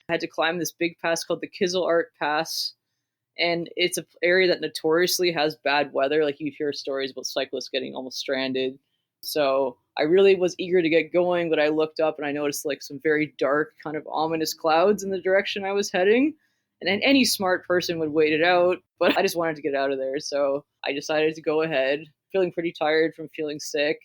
I had to climb this big pass called the Art Pass. And it's an area that notoriously has bad weather. Like you hear stories about cyclists getting almost stranded. So I really was eager to get going, but I looked up and I noticed like some very dark, kind of ominous clouds in the direction I was heading. And then any smart person would wait it out, but I just wanted to get out of there. So I decided to go ahead, feeling pretty tired from feeling sick.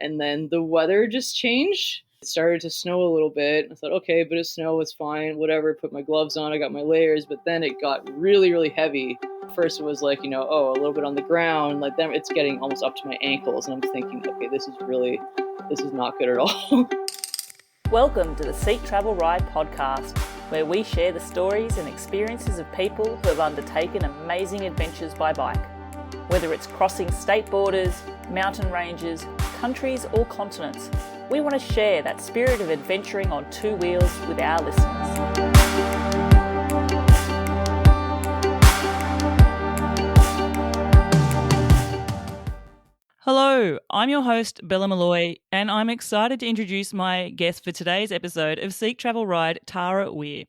And then the weather just changed. It started to snow a little bit. I thought, okay, a bit of snow was fine, whatever. Put my gloves on, I got my layers, but then it got really, really heavy. First it was like, a little bit on the ground. Like then it's getting almost up to my ankles. And I'm thinking, okay, this is not good at all. Welcome to the Seek Travel Ride podcast, where we share the stories and experiences of people who have undertaken amazing adventures by bike. Whether it's crossing state borders, mountain ranges, countries or continents, we want to share that spirit of adventuring on two wheels with our listeners. Hello, I'm your host, Bella Malloy, and I'm excited to introduce my guest for today's episode of Seek Travel Ride, Tara Weir.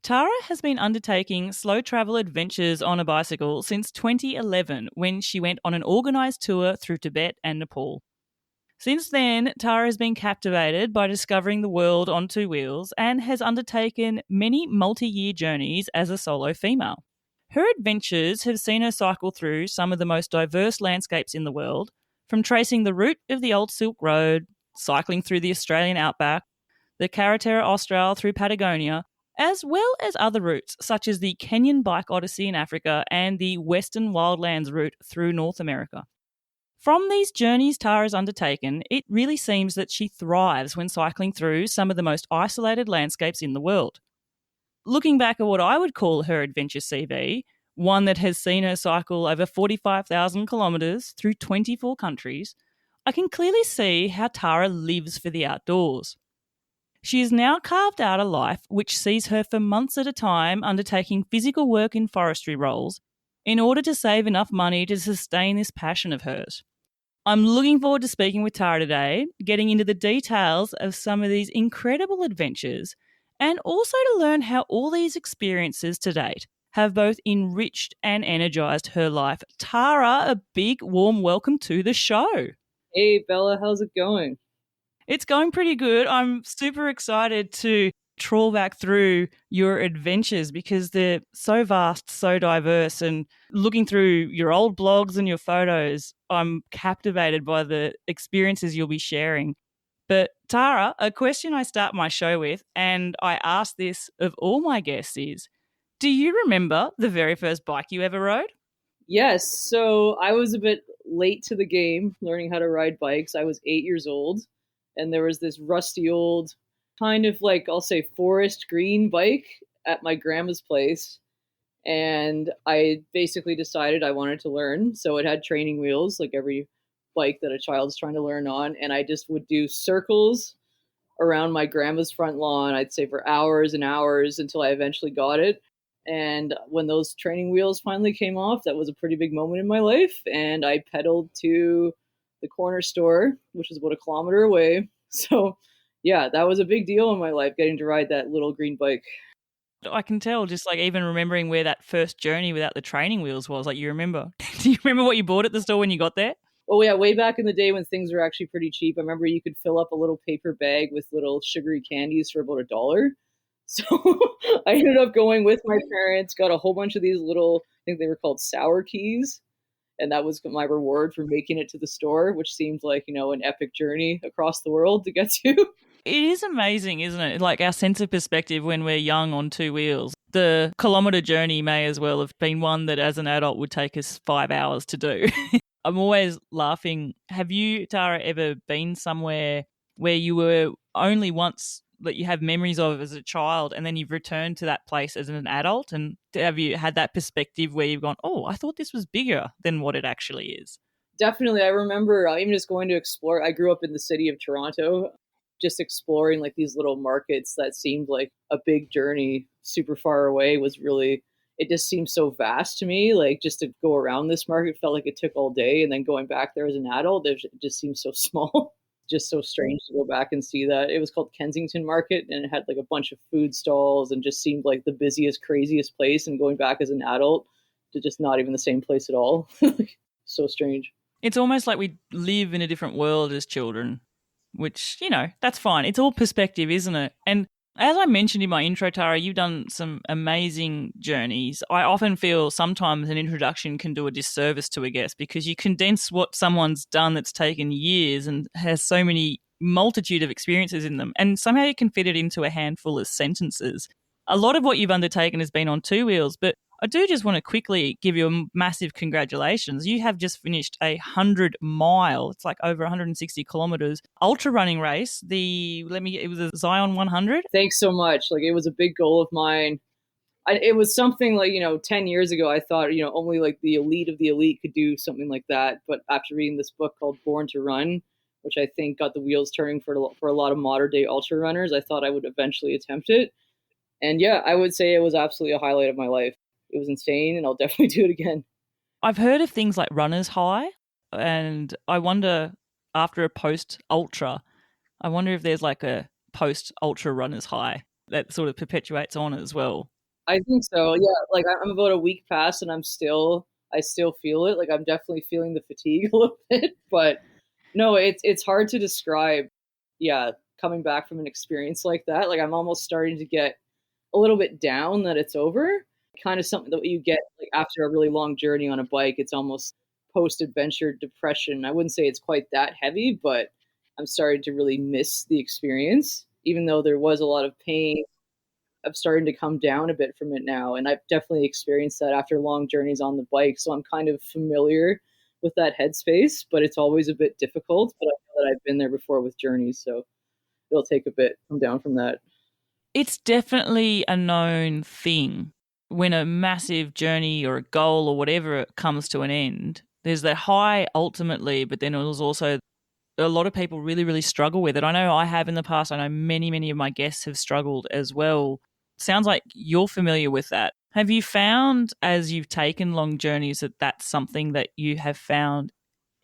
Tara has been undertaking slow travel adventures on a bicycle since 2011 when she went on an organised tour through Tibet and Nepal. Since then, Tara has been captivated by discovering the world on two wheels and has undertaken many multi-year journeys as a solo female. Her adventures have seen her cycle through some of the most diverse landscapes in the world, from tracing the route of the old Silk Road, cycling through the Australian outback, the Carretera Austral through Patagonia, as well as other routes such as the Kenyan Bike Odyssey in Africa and the Western Wildlands route through North America. From these journeys Tara's undertaken, it really seems that she thrives when cycling through some of the most isolated landscapes in the world. Looking back at what I would call her adventure CV, one that has seen her cycle over 45,000 kilometres through 24 countries, I can clearly see how Tara lives for the outdoors. She has now carved out a life which sees her for months at a time undertaking physical work in forestry roles in order to save enough money to sustain this passion of hers. I'm looking forward to speaking with Tara today, getting into the details of some of these incredible adventures, and also to learn how all these experiences to date have both enriched and energised her life. Tara, a big warm welcome to the show. Hey Bella, how's it going? It's going pretty good. I'm super excited to trawl back through your adventures because they're so vast, so diverse, and looking through your old blogs and your photos, I'm captivated by the experiences you'll be sharing. But Tara, a question I start my show with, and I ask this of all my guests is, do you remember the very first bike you ever rode? Yes, so I was a bit late to the game learning how to ride bikes. I was 8 years old, and there was this rusty old kind of like, I'll say, forest green bike at my grandma's place. And I basically decided I wanted to learn. So it had training wheels, like every bike that a child's trying to learn on. And I just would do circles around my grandma's front lawn, I'd say for hours and hours until I eventually got it. And when those training wheels finally came off, that was a pretty big moment in my life. And I pedaled to the corner store, which is about a kilometer away. So yeah, that was a big deal in my life, getting to ride that little green bike. I can tell, just like even remembering where that first journey without the training wheels was. Like, you remember? Do you remember what you bought at the store when you got there? Oh yeah, way back in the day when things were actually pretty cheap. I remember you could fill up a little paper bag with little sugary candies for about $1. So I ended up going with my parents, got a whole bunch of these little, I think they were called sour keys. And that was my reward for making it to the store, which seemed like, an epic journey across the world to get to. It is amazing, isn't it? Like our sense of perspective when we're young on two wheels. The kilometre journey may as well have been one that as an adult would take us 5 hours to do. I'm always laughing. Have you, Tara, ever been somewhere where you were only once that you have memories of as a child and then you've returned to that place as an adult? And have you had that perspective where you've gone, oh, I thought this was bigger than what it actually is? Definitely. I remember even just going to explore. I grew up in the city of Toronto, just exploring like these little markets that seemed like a big journey super far away was really, it just seemed so vast to me. Like just to go around this market felt like it took all day. And then going back there as an adult, it just seems so small. just so strange to go back and see that. It was called Kensington Market, and it had like a bunch of food stalls and just seemed like the busiest, craziest place. And going back as an adult to just not even the same place at all. So strange. It's almost like we live in a different world as children, which, that's fine. It's all perspective, isn't it? And as I mentioned in my intro, Tara, you've done some amazing journeys. I often feel sometimes an introduction can do a disservice to a guest because you condense what someone's done that's taken years and has so many multitude of experiences in them, and somehow you can fit it into a handful of sentences. A lot of what you've undertaken has been on two wheels, but I do just want to quickly give you a massive congratulations. You have just finished a 100-mile, it's like over 160 kilometers, ultra running race. It was a Zion 100. Thanks so much. Like, it was a big goal of mine. It was something like, 10 years ago, I thought, only like the elite of the elite could do something like that. But after reading this book called Born to Run, which I think got the wheels turning for a lot of modern day ultra runners, I thought I would eventually attempt it. And yeah, I would say it was absolutely a highlight of my life. It was insane, and I'll definitely do it again. I've heard of things like runner's high, and I wonder, after a post ultra, I wonder if there's like a post ultra runner's high that sort of perpetuates on as well. I think so. Yeah, like I'm about a week past, and I still feel it. Like, I'm definitely feeling the fatigue a little bit, but no, it's hard to describe. Yeah, coming back from an experience like that, like I'm almost starting to get a little bit down that it's over. Kind of something that you get like after a really long journey on a bike. It's almost post-adventure depression. I wouldn't say it's quite that heavy, but I'm starting to really miss the experience. Even though there was a lot of pain, I'm starting to come down a bit from it now. And I've definitely experienced that after long journeys on the bike. So I'm kind of familiar with that headspace, but it's always a bit difficult. But I know that I've been there before with journeys, so it'll take a bit to come down from that. It's definitely a known thing when a massive journey or a goal or whatever comes to an end. There's that high ultimately, but then there's also a lot of people really, really struggle with it. I know I have in the past. I know many, many of my guests have struggled as well. Sounds like you're familiar with that. Have you found as you've taken long journeys that that's something that you have found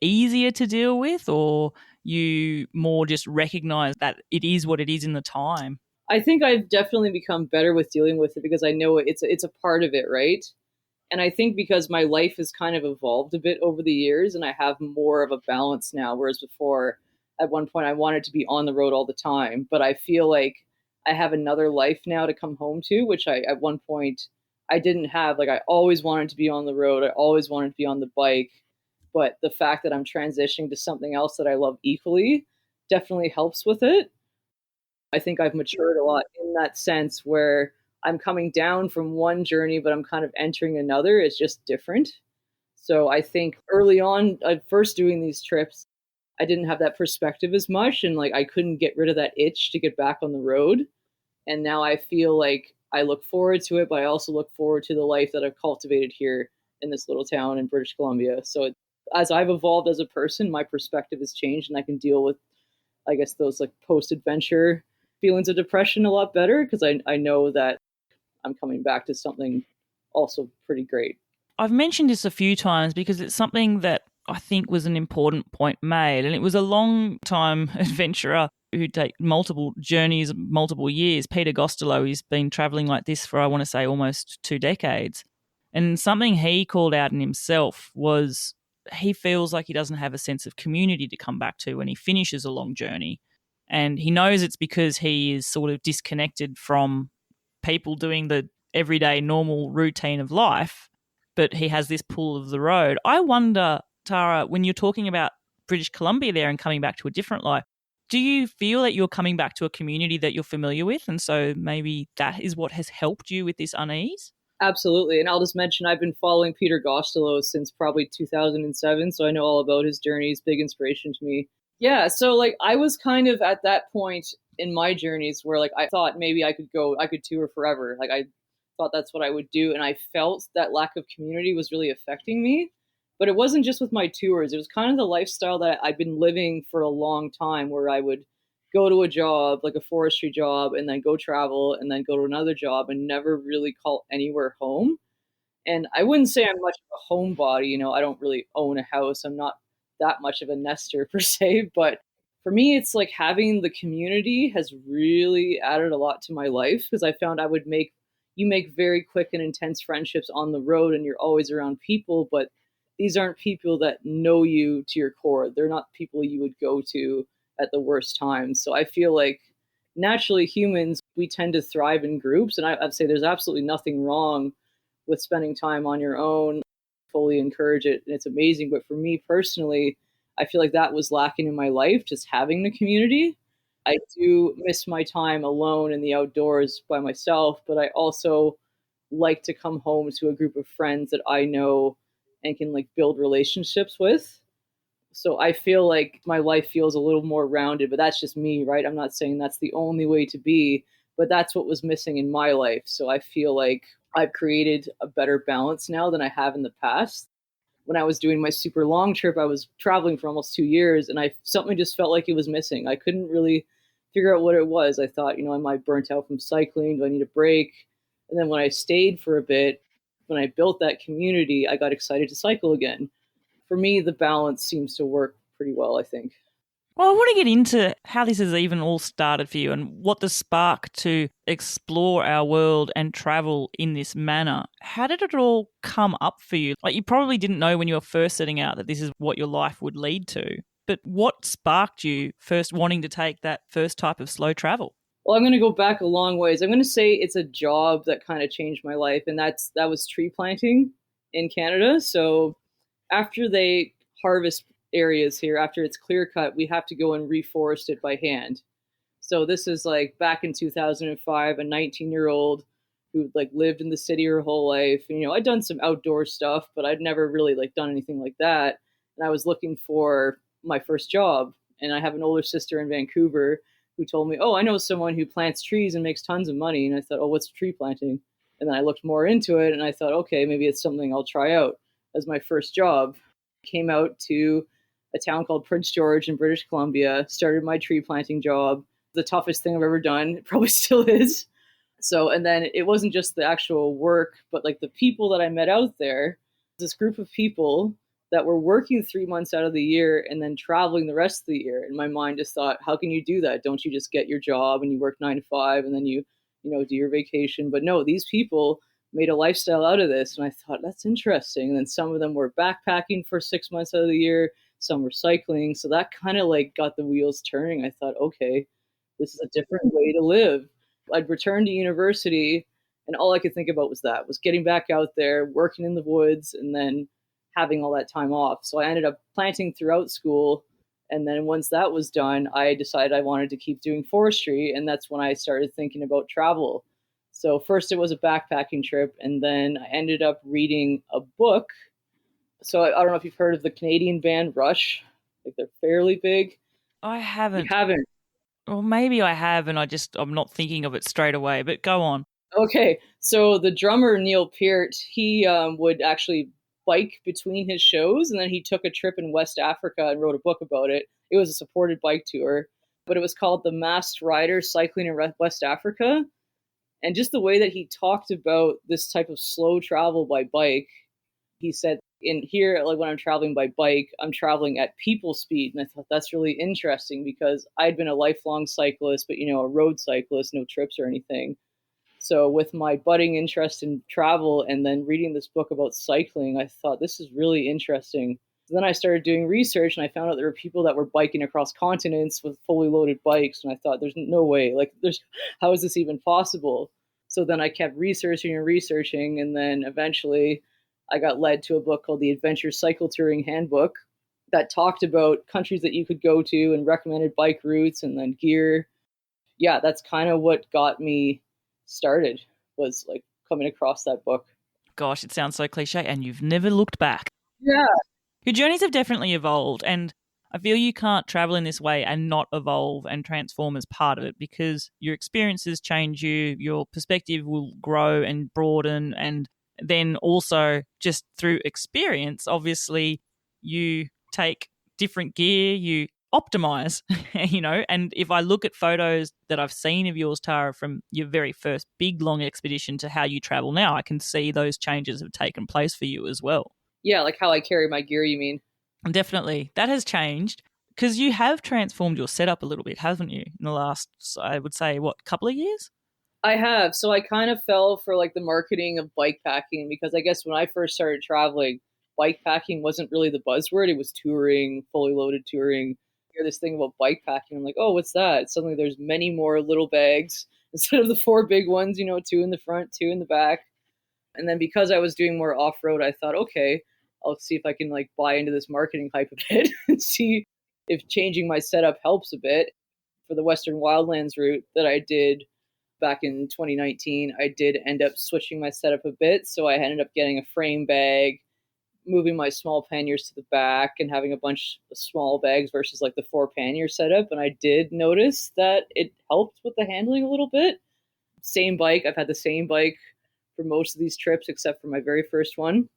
easier to deal with, or you more just recognize that it is what it is in the time? I think I've definitely become better with dealing with it because I know it's a part of it, right? And I think because my life has kind of evolved a bit over the years and I have more of a balance now, whereas before, at one point, I wanted to be on the road all the time. But I feel like I have another life now to come home to, which at one point I didn't have. Like, I always wanted to be on the road, I always wanted to be on the bike. But the fact that I'm transitioning to something else that I love equally definitely helps with it. I think I've matured a lot in that sense where I'm coming down from one journey, but I'm kind of entering another. It's just different. So I think early on, at first doing these trips, I didn't have that perspective as much. And like, I couldn't get rid of that itch to get back on the road. And now I feel like I look forward to it, but I also look forward to the life that I've cultivated here in this little town in British Columbia. So as I've evolved as a person, my perspective has changed and I can deal with, I guess, those like post-adventure feelings of depression a lot better because I know that I'm coming back to something also pretty great. I've mentioned this a few times because it's something that I think was an important point made, and it was a long time adventurer who take multiple journeys, multiple years. Peter Gostelow, he's been travelling like this for, I want to say, almost 2 decades. And something he called out in himself was he feels like he doesn't have a sense of community to come back to when he finishes a long journey. And he knows it's because he is sort of disconnected from people doing the everyday normal routine of life, but he has this pull of the road. I wonder, Tara, when you're talking about British Columbia there and coming back to a different life, do you feel that you're coming back to a community that you're familiar with, and so maybe that is what has helped you with this unease? Absolutely. And I'll just mention I've been following Peter Gostelow since probably 2007, so I know all about his journey. He's a big inspiration to me. Yeah, so like I was kind of at that point in my journeys where like I thought maybe I could tour forever. Like I thought that's what I would do, and I felt that lack of community was really affecting me. But it wasn't just with my tours. It was kind of the lifestyle that I'd been living for a long time where I would go to a job, like a forestry job, and then go travel and then go to another job and never really call anywhere home. And I wouldn't say I'm much of a homebody. I don't really own a house. I'm not that much of a nester per se, but For me, it's like having the community has really added a lot to my life because I found you make very quick and intense friendships on the road and you're always around people, but these aren't people that know you to your core. They're not people you would go to at the worst times. So I feel like naturally humans, we tend to thrive in groups. And I'd say there's absolutely nothing wrong with spending time on your own. Fully encourage it. And it's amazing. But for me personally, I feel like that was lacking in my life, just having the community. I do miss my time alone in the outdoors by myself, but I also like to come home to a group of friends that I know and can like build relationships with. So I feel like my life feels a little more rounded, but that's just me, right? I'm not saying that's the only way to be, but that's what was missing in my life. So I feel like I've created a better balance now than I have in the past. When I was doing my super long trip, I was traveling for almost 2 years and I something just felt like it was missing. I couldn't really figure out what it was. I thought, am I burnt out from cycling? Do I need a break? And then when I stayed for a bit, when I built that community, I got excited to cycle again. For me, the balance seems to work pretty well, I think. Well, I want to get into how this has even all started for you and what the spark to explore our world and travel in this manner. How did it all come up for you? Like, you probably didn't know when you were first setting out that this is what your life would lead to. But what sparked you first wanting to take that first type of slow travel? Well, I'm going to go back a long ways. I'm going to say it's a job that kind of changed my life, and that was tree planting in Canada. So after they harvest areas here, after it's clear cut, we have to go and reforest it by hand. So this is like back in 2005, a 19-year-old who like lived in the city her whole life. And, I'd done some outdoor stuff, but I'd never really like done anything like that. And I was looking for my first job. And I have an older sister in Vancouver who told me, "Oh, I know someone who plants trees and makes tons of money." And I thought, "Oh, what's tree planting?" And then I looked more into it and I thought, okay, maybe it's something I'll try out as my first job. Came out to a town called Prince George in British Columbia, started my tree planting job. The toughest thing I've ever done. It probably still is. So, and then it wasn't just the actual work, but like the people that I met out there, this group of people that were working 3 months out of the year and then traveling the rest of the year. And my mind just thought, how can you do that? Don't you just get your job and you work 9 to 5 and then you do your vacation? But no, these people made a lifestyle out of this. And I thought, that's interesting. And then some of them were backpacking for 6 months out of the year. Some were cycling. So that kind of like got the wheels turning. I thought, okay, this is a different way to live. I'd returned to university and all I could think about was getting back out there, working in the woods, and then having all that time off. So I ended up planting throughout school. And then once that was done, I decided I wanted to keep doing forestry. And that's when I started thinking about travel. So first it was a backpacking trip, and then I ended up reading a book. So I don't know if you've heard of the Canadian band Rush. Like they're fairly big. I haven't. You haven't? Or maybe I have and I'm not thinking of it straight away, but go on. Okay. So the drummer, Neil Peart, he would actually bike between his shows, and then he took a trip in West Africa and wrote a book about it. It was a supported bike tour, but it was called The Masked Rider Cycling in West Africa. And just the way that he talked about this type of slow travel by bike, he said, in here, like when I'm traveling by bike, I'm traveling at people speed. And I thought that's really interesting because I'd been a lifelong cyclist, but, a road cyclist, no trips or anything. So with my budding interest in travel and then reading this book about cycling, I thought this is really interesting. So then I started doing research and I found out there were people that were biking across continents with fully loaded bikes. And I thought, there's no way, how is this even possible? So then I kept researching and researching. And then eventually I got led to a book called The Adventure Cycle Touring Handbook that talked about countries that you could go to and recommended bike routes and then gear. Yeah, that's kind of what got me started, was like coming across that book. Gosh, it sounds so cliche, and you've never looked back. Yeah. Your journeys have definitely evolved, and I feel you can't travel in this way and not evolve and transform as part of it, because your experiences change you, your perspective will grow and broaden, and then also just through experience, obviously, you take different gear, you optimize, and if I look at photos that I've seen of yours, Tara, from your very first big long expedition to how you travel now, I can see those changes have taken place for you as well. Yeah, like how I carry my gear, you mean? Definitely. That has changed. Because you have transformed your setup a little bit, haven't you, in the last, I would say, what, couple of years? I have. So I kind of fell for like the marketing of bike packing because I guess when I first started traveling, bike packing wasn't really the buzzword. It was touring, fully loaded touring. You hear this thing about bike packing. I'm like, oh, what's that? Suddenly there's many more little bags instead of the four big ones, two in the front, two in the back. And then because I was doing more off road, I thought, okay, I'll see if I can like buy into this marketing hype a bit and see if changing my setup helps a bit. For the Western Wildlands route that I did back in 2019, I did end up switching my setup a bit. So I ended up getting a frame bag, moving my small panniers to the back, and having a bunch of small bags versus like the four pannier setup. And I did notice that it helped with the handling a little bit. Same bike. I've had the same bike for most of these trips except for my very first one.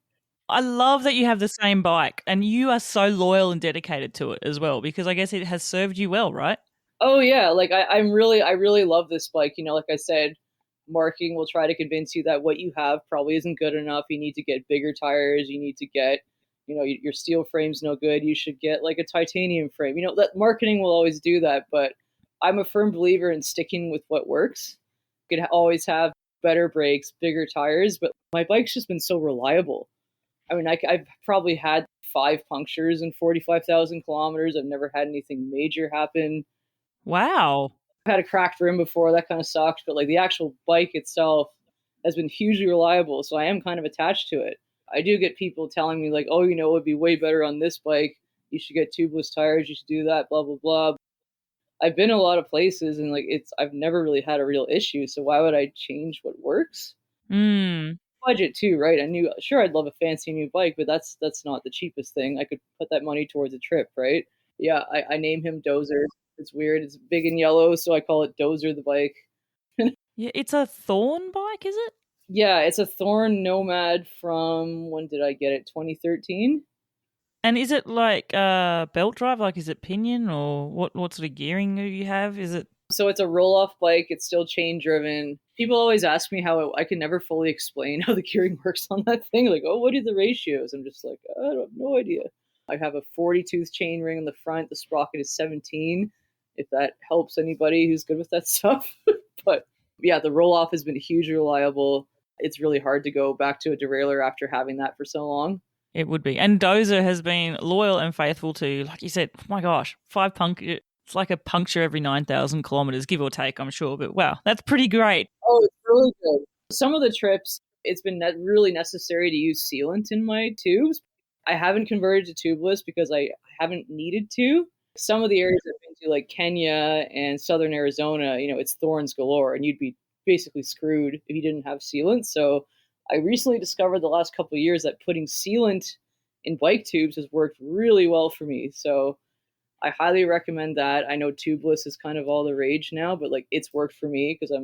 I love that you have the same bike and you are so loyal and dedicated to it as well, because I guess it has served you well, right? Oh yeah, like I really love this bike. Like I said, marketing will try to convince you that what you have probably isn't good enough. You need to get bigger tires. You need to get, your steel frame's no good. You should get like a titanium frame. That marketing will always do that, but I'm a firm believer in sticking with what works. You could always have better brakes, bigger tires, but my bike's just been so reliable. I mean, I've probably had 5 punctures in 45,000 kilometers. I've never had anything major happen. Wow. I've had a cracked rim before. That kind of sucks. But like the actual bike itself has been hugely reliable. So I am kind of attached to it. I do get people telling me like, oh, it would be way better on this bike. You should get tubeless tires. You should do that, blah, blah, blah. I've been a lot of places and like I've never really had a real issue. So why would I change what works? Mm. Budget too, right? Sure, I'd love a fancy new bike, but that's not the cheapest thing. I could put that money towards a trip, right? Yeah, I name him Dozer. It's weird. It's big and yellow, so I call it Dozer the bike. Yeah, it's a Thorn bike, is it? Yeah, it's a Thorn Nomad from, when did I get it? 2013. And is it like belt drive? Like, is it pinion or what sort of gearing do you have? Is it? So it's a roll-off bike. It's still chain driven. People always ask me I can never fully explain how the gearing works on that thing. Like, oh, what are the ratios? I'm just like, I have no idea. I have a 40-tooth chain ring on the front. The sprocket is 17, if that helps anybody who's good with that stuff. But yeah, the roll-off has been hugely reliable. It's really hard to go back to a derailleur after having that for so long. It would be. And Dozer has been loyal and faithful to, like you said, oh my gosh, it's like a puncture every 9,000 kilometers, give or take, I'm sure. But wow, that's pretty great. Oh, it's really good. Some of the trips, it's been really necessary to use sealant in my tubes. I haven't converted to tubeless because I haven't needed to. Some of the areas I've been to, like Kenya and southern Arizona, it's thorns galore, and you'd be basically screwed if you didn't have sealant. So I recently discovered the last couple of years that putting sealant in bike tubes has worked really well for me. So I highly recommend that. I know tubeless is kind of all the rage now, but like it's worked for me because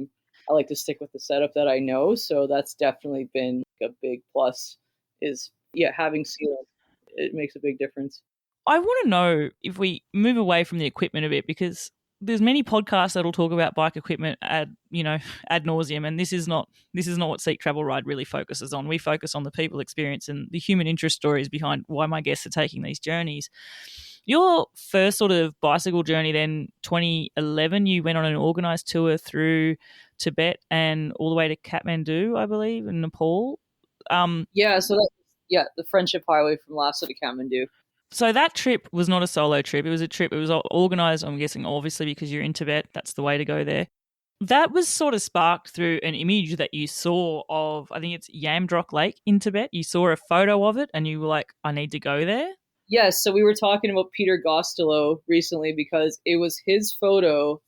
I like to stick with the setup that I know. So that's definitely been a big plus. Is having sealant, it makes a big difference. I want to know if we move away from the equipment a bit, because there's many podcasts that'll talk about bike equipment ad nauseum, and this is not what Seek Travel Ride really focuses on. We focus on the people experience and the human interest stories behind why my guests are taking these journeys. Your first sort of bicycle journey then, 2011, you went on an organised tour through Tibet and all the way to Kathmandu, I believe, in Nepal. So the Friendship Highway from Lhasa to Kathmandu. So that trip was not a solo trip. It was organised, I'm guessing, obviously, because you're in Tibet. That's the way to go there. That was sort of sparked through an image that you saw of, I think it's Yamdrok Lake in Tibet. You saw a photo of it and you were like, I need to go there. Yes, so we were talking about Peter Gostelow recently because it was his photo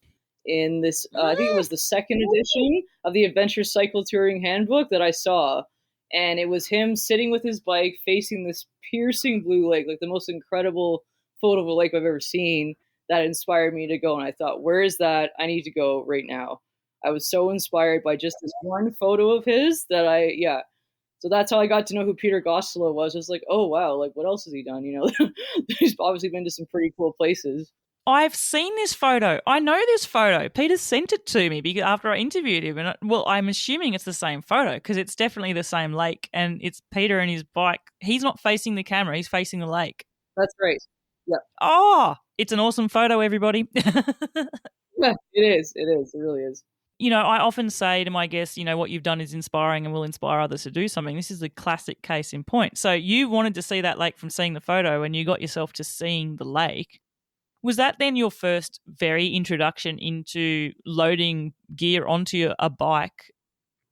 in this, I think it was the second edition of the Adventure Cycle Touring Handbook that I saw. And it was him sitting with his bike facing this piercing blue lake, like the most incredible photo of a lake I've ever seen, that inspired me to go. And I thought, where is that? I need to go right now. I was so inspired by just this one photo of his that so that's how I got to know who Peter Gostelow was. I was like, oh, wow, like what else has he done? He's obviously been to some pretty cool places. I've seen this photo. I know this photo. Peter sent it to me because after I interviewed him. And I'm assuming it's the same photo because it's definitely the same lake and it's Peter and his bike. He's not facing the camera. He's facing the lake. That's right. Yeah. Oh, It's an awesome photo, everybody. Yeah, it is. It is. It really is. I often say to my guests, what you've done is inspiring and will inspire others to do something. This is the classic case in point. So you wanted to see that lake from seeing the photo and you got yourself to seeing the lake. Was that then your first very introduction into loading gear onto a bike?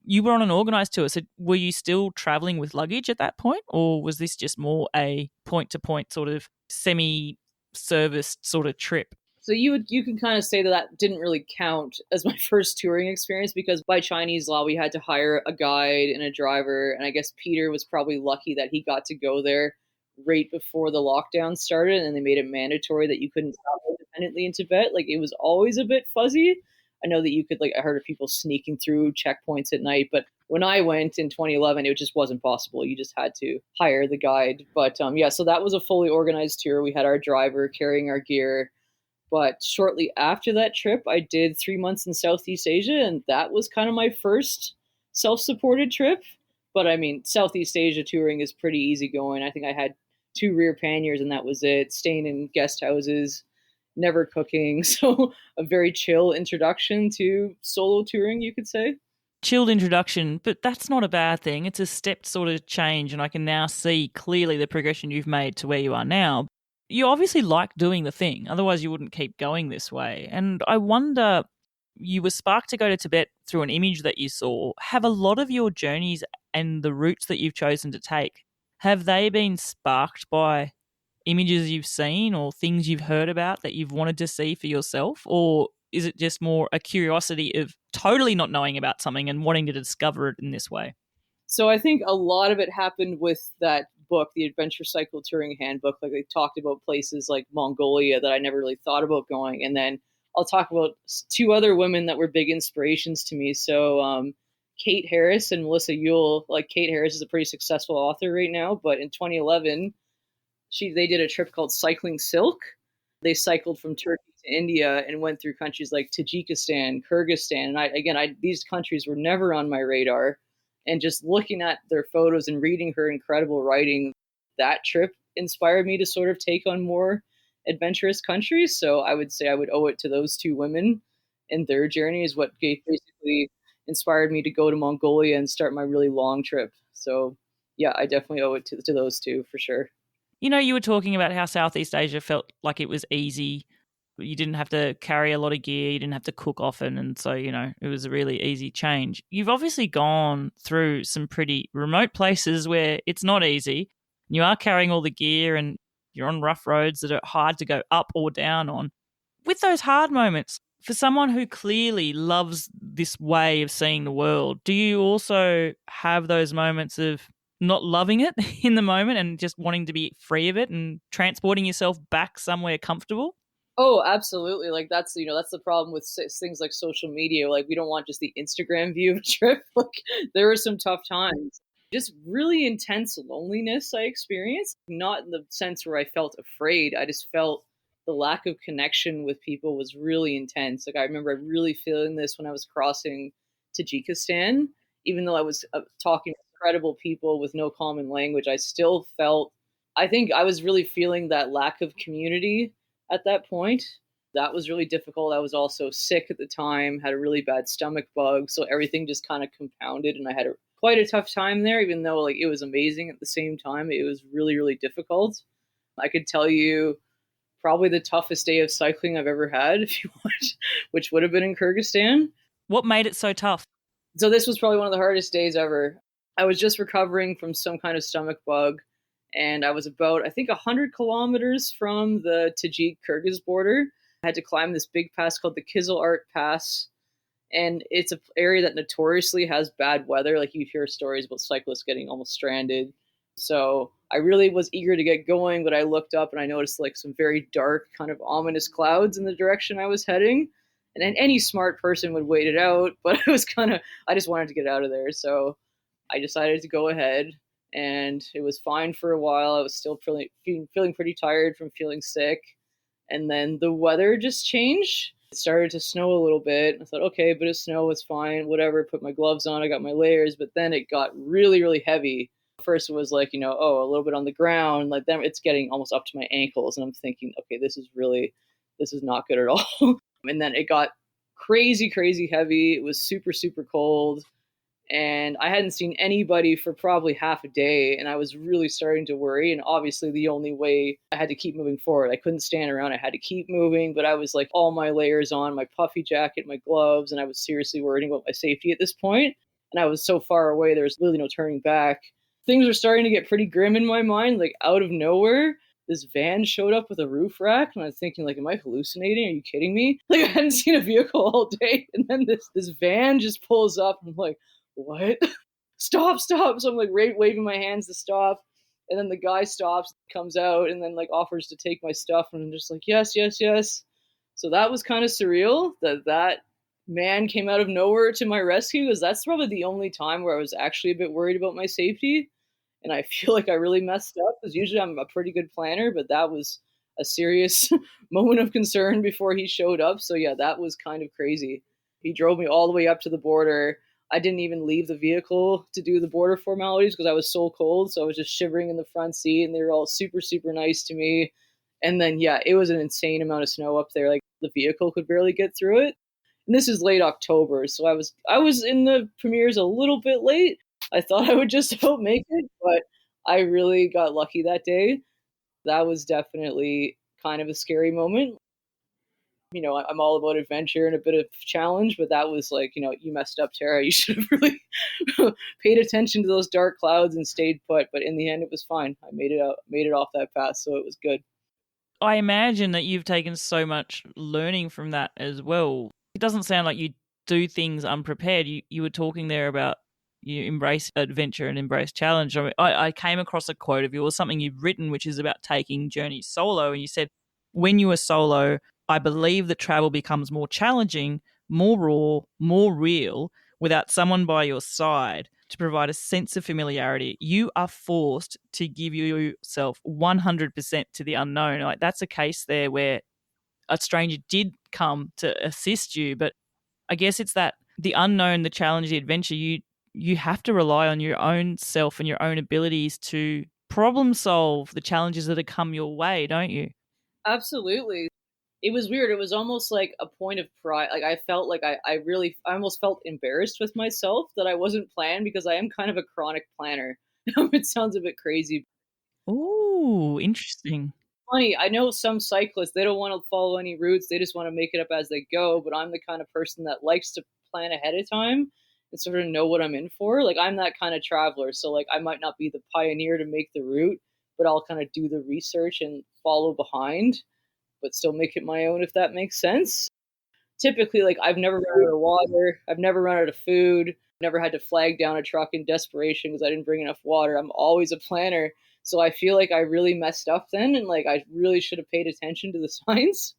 You were on an organised tour, so were you still travelling with luggage at that point, or was this just more a point-to-point sort of semi-serviced sort of trip? So you can kind of say that that didn't really count as my first touring experience because by Chinese law we had to hire a guide and a driver, and I guess Peter was probably lucky that he got to go there right before the lockdown started, and they made it mandatory that you couldn't travel independently in Tibet. Like it was always a bit fuzzy. I know that you could I heard of people sneaking through checkpoints at night, but when I went in 2011, it just wasn't possible. You just had to hire the guide. But yeah, so that was a fully organized tour. We had our driver carrying our gear. But shortly after that trip, I did 3 months in Southeast Asia, and that was kind of my first self-supported trip. But I mean, Southeast Asia touring is pretty easy going. I think I had 2 rear panniers, and that was it. Staying in guest houses, never cooking. So a very chill introduction to solo touring, you could say. Chilled introduction, but that's not a bad thing. It's a stepped sort of change, and I can now see clearly the progression you've made to where you are now. You obviously like doing the thing, otherwise you wouldn't keep going this way. And I wonder, you were sparked to go to Tibet through an image that you saw. Have a lot of your journeys and the routes that you've chosen to take, have they been sparked by images you've seen or things you've heard about that you've wanted to see for yourself? Or is it just more a curiosity of totally not knowing about something and wanting to discover it in this way? So I think a lot of it happened with that book, the Adventure Cycle Touring Handbook. Like they talked about places like Mongolia that I never really thought about going. And then I'll talk about 2 other women that were big inspirations to me. So Kate Harris and Melissa Yule. Like Kate Harris is a pretty successful author right now, but in 2011, they did a trip called Cycling Silk. They cycled from Turkey to India and went through countries like Tajikistan, Kyrgyzstan. And these countries were never on my radar. And just looking at their photos and reading her incredible writing, that trip inspired me to sort of take on more adventurous countries. So I would say I would owe it to those 2 women and their journey is what basically inspired me to go to Mongolia and start my really long trip. So yeah, I definitely owe it to those 2 for sure. You were talking about how Southeast Asia felt like it was easy. You didn't have to carry a lot of gear. You didn't have to cook often. And so, it was a really easy change. You've obviously gone through some pretty remote places where it's not easy. You are carrying all the gear and you're on rough roads that are hard to go up or down on. With those hard moments, for someone who clearly loves this way of seeing the world, do you also have those moments of not loving it in the moment and just wanting to be free of it and transporting yourself back somewhere comfortable? Oh, absolutely. Like that's the problem with things like social media. Like we don't want just the Instagram view of a trip. Like there were some tough times. Just really intense loneliness I experienced, not in the sense where I felt afraid. I just felt the lack of connection with people was really intense. Like I remember really feeling this when I was crossing Tajikistan, even though I was talking to incredible people with no common language, I still felt, I think I was really feeling that lack of community at that point. That was really difficult. I was also sick at the time, had a really bad stomach bug, so everything just kind of compounded, and I had quite a tough time there. Even though it was amazing at the same time, it was really, really difficult. I could tell you probably the toughest day of cycling I've ever had, if you want, which would have been in Kyrgyzstan. What made it so tough? So this was probably one of the hardest days ever. I was just recovering from some kind of stomach bug, and I was about, I think, 100 kilometers from the Tajik-Kyrgyz border. I had to climb this big pass called the Art Pass, and it's an area that notoriously has bad weather. Like you hear stories about cyclists getting almost stranded. So I really was eager to get going, but I looked up and I noticed some very dark, kind of ominous clouds in the direction I was heading. And then any smart person would wait it out, but I just wanted to get out of there. So I decided to go ahead, and it was fine for a while. I was still feeling pretty tired from feeling sick. And then the weather just changed. It started to snow a little bit. I thought, okay, but it snow was fine, whatever. Put my gloves on, I got my layers, but then it got really, really heavy First it was like, oh, a little bit on the ground, like then it's getting almost up to my ankles, and I'm thinking, okay, this is not good at all. And then it got crazy, crazy heavy. It was super, super cold, and I hadn't seen anybody for probably half a day, and I was really starting to worry. And obviously, the only way, I had to keep moving forward. I couldn't stand around. I had to keep moving, but I was like all my layers on, my puffy jacket, my gloves, and I was seriously worrying about my safety at this point. And I was so far away, there was really no turning back. Things were starting to get pretty grim in my mind, like out of nowhere. This van showed up with a roof rack, and I was thinking, like, am I hallucinating? Are you kidding me? Like, I hadn't seen a vehicle all day, and then this van just pulls up, and I'm like, what? Stop, stop. So I'm like waving my hands to stop. And then the guy stops, comes out, and then like offers to take my stuff. And I'm just like, yes, yes, yes. So that was kind of surreal that man came out of nowhere to my rescue, because that's probably the only time where I was actually a bit worried about my safety. And I feel like I really messed up, because usually I'm a pretty good planner, but that was a serious moment of concern before he showed up. So yeah, that was kind of crazy. He drove me all the way up to the border. I didn't even leave the vehicle to do the border formalities because I was so cold. So I was just shivering in the front seat, and they were all super, super nice to me. And then, yeah, it was an insane amount of snow up there. Like, the vehicle could barely get through it. And this is late October. So I was in the premieres a little bit late. I thought I would just about make it, but I really got lucky that day. That was definitely kind of a scary moment. I'm all about adventure and a bit of challenge, but that was like, you messed up, Tara. You should have really paid attention to those dark clouds and stayed put. But in the end, it was fine. I made it out, made it off that pass, so it was good. I imagine that you've taken so much learning from that as well. It doesn't sound like you do things unprepared. You were talking there about you embrace adventure and embrace challenge. I came across a quote of yours, something you've written, which is about taking journeys solo. And you said, when you are solo, I believe that travel becomes more challenging, more raw, more real without someone by your side to provide a sense of familiarity. You are forced to give yourself 100% to the unknown. Like, that's a case there where a stranger did come to assist you, but I guess it's that the unknown, the challenge, the adventure, you have to rely on your own self and your own abilities to problem solve the challenges that have come your way, don't you? Absolutely. It was weird. It was almost like a point of pride. Like, I felt like I almost felt embarrassed with myself that I wasn't planned, because I am kind of a chronic planner. It sounds a bit crazy. Ooh, interesting. Funny, I know some cyclists, they don't want to follow any routes, they just want to make it up as they go, but I'm the kind of person that likes to plan ahead of time and sort of know what I'm in for. Like, I'm that kind of traveler, so like I might not be the pioneer to make the route, but I'll kind of do the research and follow behind, but still make it my own, if that makes sense. Typically, like, I've never run out of water, I've never run out of food, never had to flag down a truck in desperation because I didn't bring enough water. I'm always a planner. So I feel like I really messed up then, and like I really should have paid attention to the signs.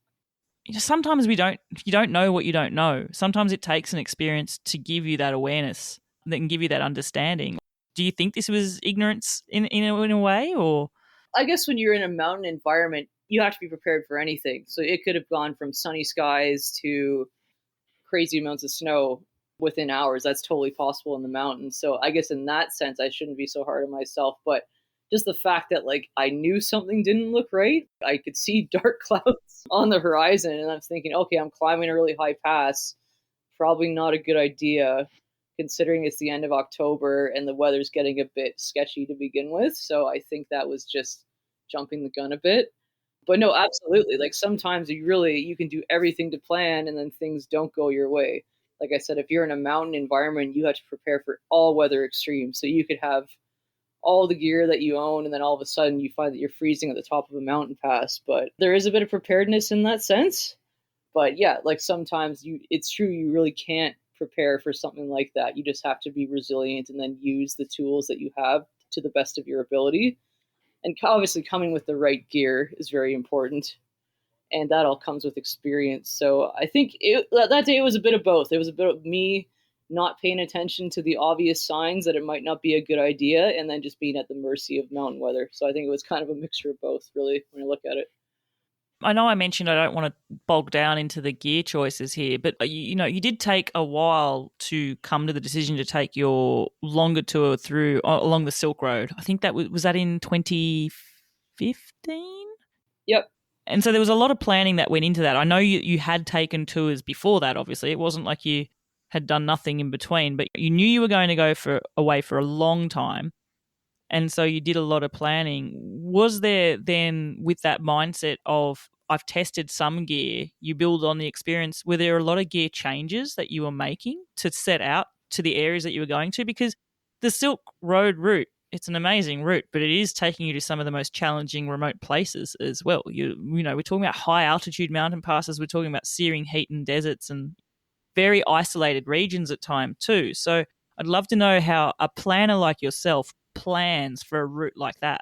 Sometimes you don't know what you don't know. Sometimes it takes an experience to give you that awareness, that can give you that understanding. Do you think this was ignorance in a way, or? I guess when you're in a mountain environment, you have to be prepared for anything. So it could have gone from sunny skies to crazy amounts of snow within hours. That's totally possible in the mountains. So I guess in that sense, I shouldn't be so hard on myself. But just the fact that like I knew something didn't look right, I could see dark clouds on the horizon, and I'm thinking, okay, I'm climbing a really high pass. Probably not a good idea, considering it's the end of October and the weather's getting a bit sketchy to begin with. So I think that was just jumping the gun a bit. But no, absolutely. Like, sometimes you can do everything to plan, and then things don't go your way. Like I said, if you're in a mountain environment, you have to prepare for all weather extremes. So you could have all the gear that you own, and then all of a sudden you find that you're freezing at the top of a mountain pass. But there is a bit of preparedness in that sense. But yeah, like, sometimes it's true, you really can't prepare for something like that. You just have to be resilient and then use the tools that you have to the best of your ability. And obviously, coming with the right gear is very important, and that all comes with experience. So I think that day was a bit of both. It was a bit of me not paying attention to the obvious signs that it might not be a good idea, and then just being at the mercy of mountain weather. So I think it was kind of a mixture of both, really, when I look at it. I know I mentioned I don't want to bog down into the gear choices here, but you did take a while to come to the decision to take your longer tour through along the Silk Road. I think that was that in 2015? Yep. And so there was a lot of planning that went into that. I know you had taken tours before that, obviously. It wasn't like you had done nothing in between, but you knew you were going to go away for a long time. And so you did a lot of planning. Was there then, with that mindset of I've tested some gear, you build on the experience, were there a lot of gear changes that you were making to set out to the areas that you were going to? Because the Silk Road route, it's an amazing route, but it is taking you to some of the most challenging remote places as well. We're talking about high altitude mountain passes, we're talking about searing heat and deserts and very isolated regions at time too. So I'd love to know how a planner like yourself plans for a route like that.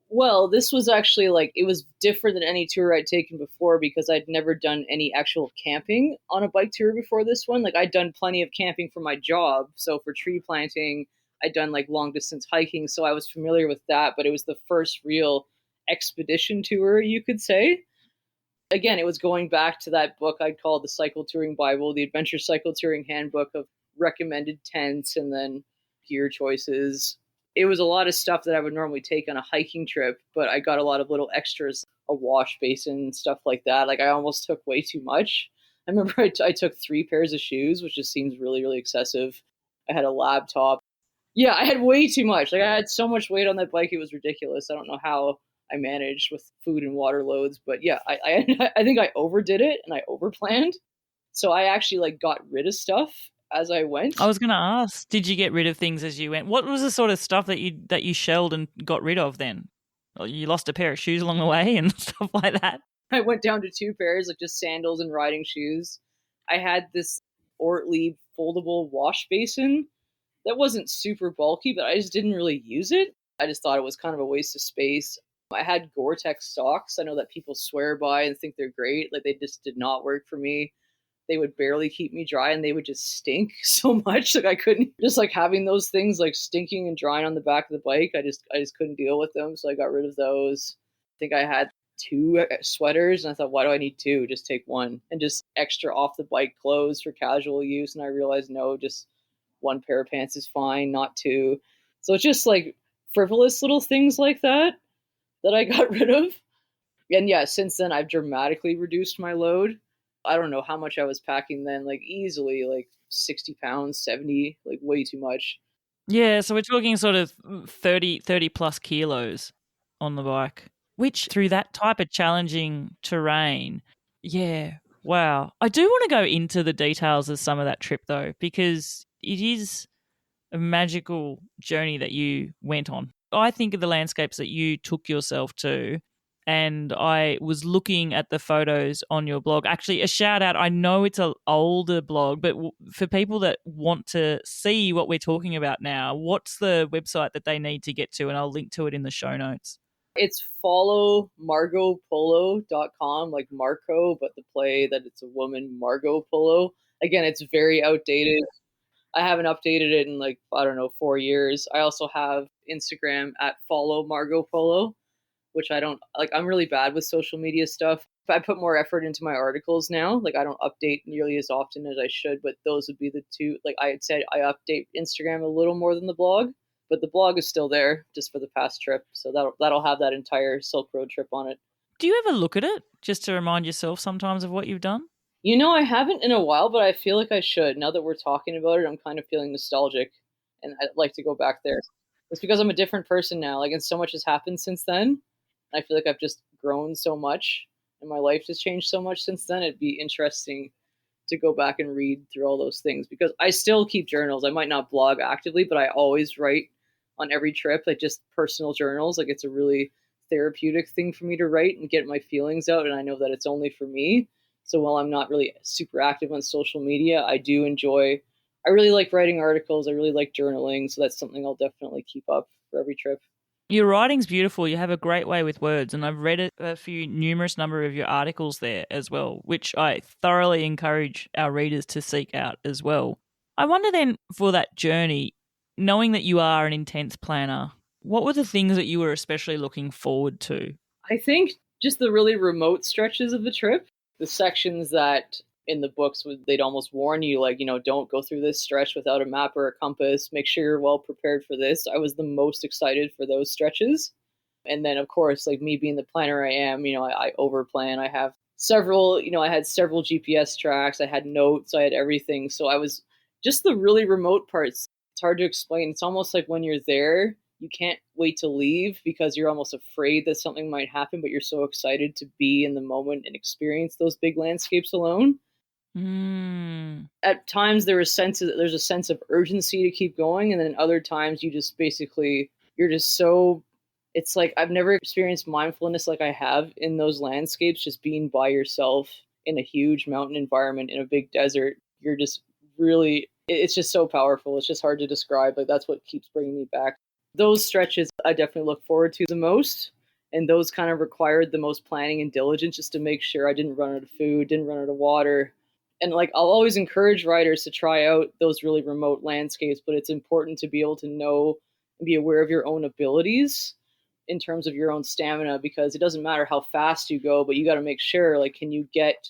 Well, this was actually it was different than any tour I'd taken before because I'd never done any actual camping on a bike tour before this one. I'd done plenty of camping for my job. So for tree planting, I'd done long distance hiking. So I was familiar with that, but it was the first real expedition tour, you could say. Again, it was going back to that book I'd call the Cycle Touring Bible, the Adventure Cycle Touring Handbook of recommended tents and then gear choices. It was a lot of stuff that I would normally take on a hiking trip, but I got a lot of little extras, a wash basin, stuff like that. I almost took way too much. I remember I took 3 pairs of shoes, which just seems really, really excessive. I had a laptop. Yeah, I had way too much. I had so much weight on that bike, it was ridiculous. I don't know how I managed with food and water loads, but yeah, I think I overdid it and I overplanned. So I actually got rid of stuff as I went. I was going to ask, did you get rid of things as you went? What was the sort of stuff that you shelled and got rid of then? You lost a pair of shoes along the way and stuff like that? I went down to 2 pairs, just sandals and riding shoes. I had this Ortlieb foldable wash basin that wasn't super bulky, but I just didn't really use it. I just thought it was kind of a waste of space. I had Gore-Tex socks. I know that people swear by and think they're great. They just did not work for me. They would barely keep me dry and they would just stink so much. I couldn't just having those things stinking and drying on the back of the bike. I just couldn't deal with them. So I got rid of those. I think I had 2 sweaters and I thought, why do I need 2? Just take 1 and just extra off the bike clothes for casual use. And I realized, no, just 1 pair of pants is fine, not 2. So it's just frivolous little things like that I got rid of. And yeah, since then I've dramatically reduced my load. I don't know how much I was packing then, easily 60 pounds, 70, way too much. Yeah, so we're talking sort of 30 plus kilos on the bike, which through that type of challenging terrain, yeah, wow. I do want to go into the details of some of that trip though, because it is a magical journey that you went on. I think of the landscapes that you took yourself to, and I was looking at the photos on your blog. Actually, a shout out. I know it's an older blog, but for people that want to see what we're talking about now, what's the website that they need to get to? And I'll link to it in the show notes. It's followmargopolo.com, like Marco, but the play that it's a woman, Margot Polo. Again, it's very outdated. I haven't updated it in 4 years. I also have Instagram at follow Margot Polo, which I don't I'm really bad with social media stuff. I put more effort into my articles now. I don't update nearly as often as I should, but those would be the 2. I had said I update Instagram a little more than the blog, but the blog is still there just for the past trip. So that'll have that entire Silk Road trip on it. Do you ever look at it just to remind yourself sometimes of what you've done? I haven't in a while, but I feel like I should. Now that we're talking about it, I'm kind of feeling nostalgic and I'd like to go back there. It's because I'm a different person now. And so much has happened since then. I feel like I've just grown so much and my life has changed so much since then. It'd be interesting to go back and read through all those things because I still keep journals. I might not blog actively, but I always write on every trip, just personal journals. It's a really therapeutic thing for me to write and get my feelings out. And I know that it's only for me. So while I'm not really super active on social media, I really like writing articles. I really like journaling. So that's something I'll definitely keep up for every trip. Your writing's beautiful. You have a great way with words, and I've read a few numerous number of your articles there as well, which I thoroughly encourage our readers to seek out as well. I wonder then, for that journey, knowing that you are an intense planner, what were the things that you were especially looking forward to? I think Just the really remote stretches of the trip, the sections that in the books they'd almost warn you, like, don't go through this stretch without a map or a compass, make sure you're well prepared for this. I was the most excited for those stretches. And then, of course, like me being the planner I am, I over plan. I have several, I had several GPS tracks, I had notes, I had everything. So I was just the really remote parts. It's hard to explain. It's almost like when you're there, you can't wait to leave because you're almost afraid that something might happen, but you're so excited to be in the moment and experience those big landscapes alone. At times there's a sense of urgency to keep going, and then other times you're just so, it's like I've never experienced mindfulness like I have in those landscapes, just being by yourself in a huge mountain environment in a big desert. You're just really, it's just so powerful. It's just hard to describe. Like, that's what keeps bringing me back. Those stretches I definitely look forward to the most. And those kind of required the most planning and diligence, just to make sure I didn't run out of food, didn't run out of water. And like, I'll always encourage riders to try out those really remote landscapes, but it's important to be able to know and be aware of your own abilities in terms of your own stamina, because it doesn't matter how fast you go, but you got to make sure, like, can you get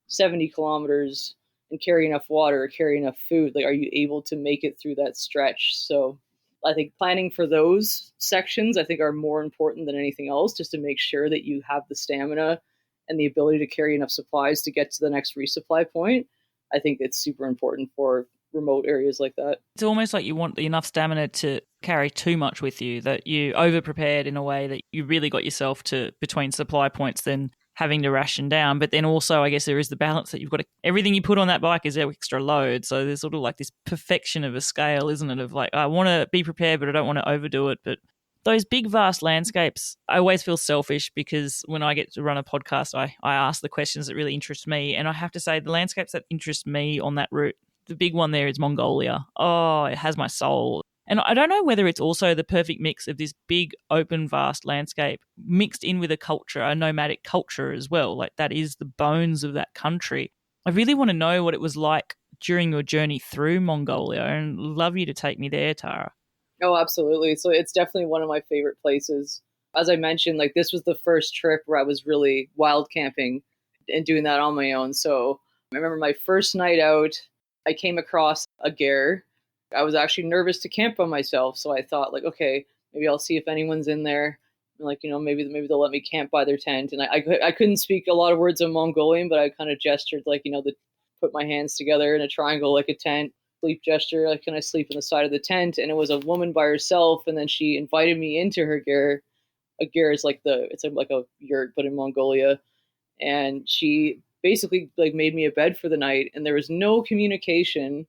70 kilometers and carry enough water or carry enough food? Like, are you able to make it through that stretch? So I think planning for those sections, I think, are more important than anything else, just to make sure that you have the stamina and the ability to carry enough supplies to get to the next resupply point. I think it's super important for remote areas like that. It's almost like you want enough stamina to carry too much with you, that you over-prepared in a way that you really got yourself to between supply points then having to ration down. But then also, I guess there is the balance that you've got to, everything you put on that bike is extra load. So there's sort of like this perfection of a scale, isn't it? Of like, I want to be prepared, but I don't want to overdo it. But those big, vast landscapes, I always feel selfish because when I get to run a podcast, I ask the questions that really interest me. And I have to say, the landscapes that interest me on that route, the big one there is Mongolia. Oh, it has my soul. And I don't know whether it's also the perfect mix of this big, open, vast landscape mixed in with a culture, a nomadic culture as well. Like, that is the bones of that country. I really want to know what it was like during your journey through Mongolia, and love you to take me there, Tara. Oh, absolutely. So it's definitely one of my favorite places. As I mentioned, like, this was the first trip where I was really wild camping and doing that on my own. So I remember my first night out, I came across a ger. I was actually nervous to camp by myself. So I thought, like, okay, maybe I'll see if anyone's in there. And like, maybe they'll let me camp by their tent. And I couldn't speak a lot of words of Mongolian, but I kind of gestured, like, to put my hands together in a triangle like a tent. Sleep gesture, like, can I sleep on the side of the tent? And it was a woman by herself, and then she invited me into her ger. A ger is like it's like a yurt, but in Mongolia. And she basically, like, made me a bed for the night, and there was no communication,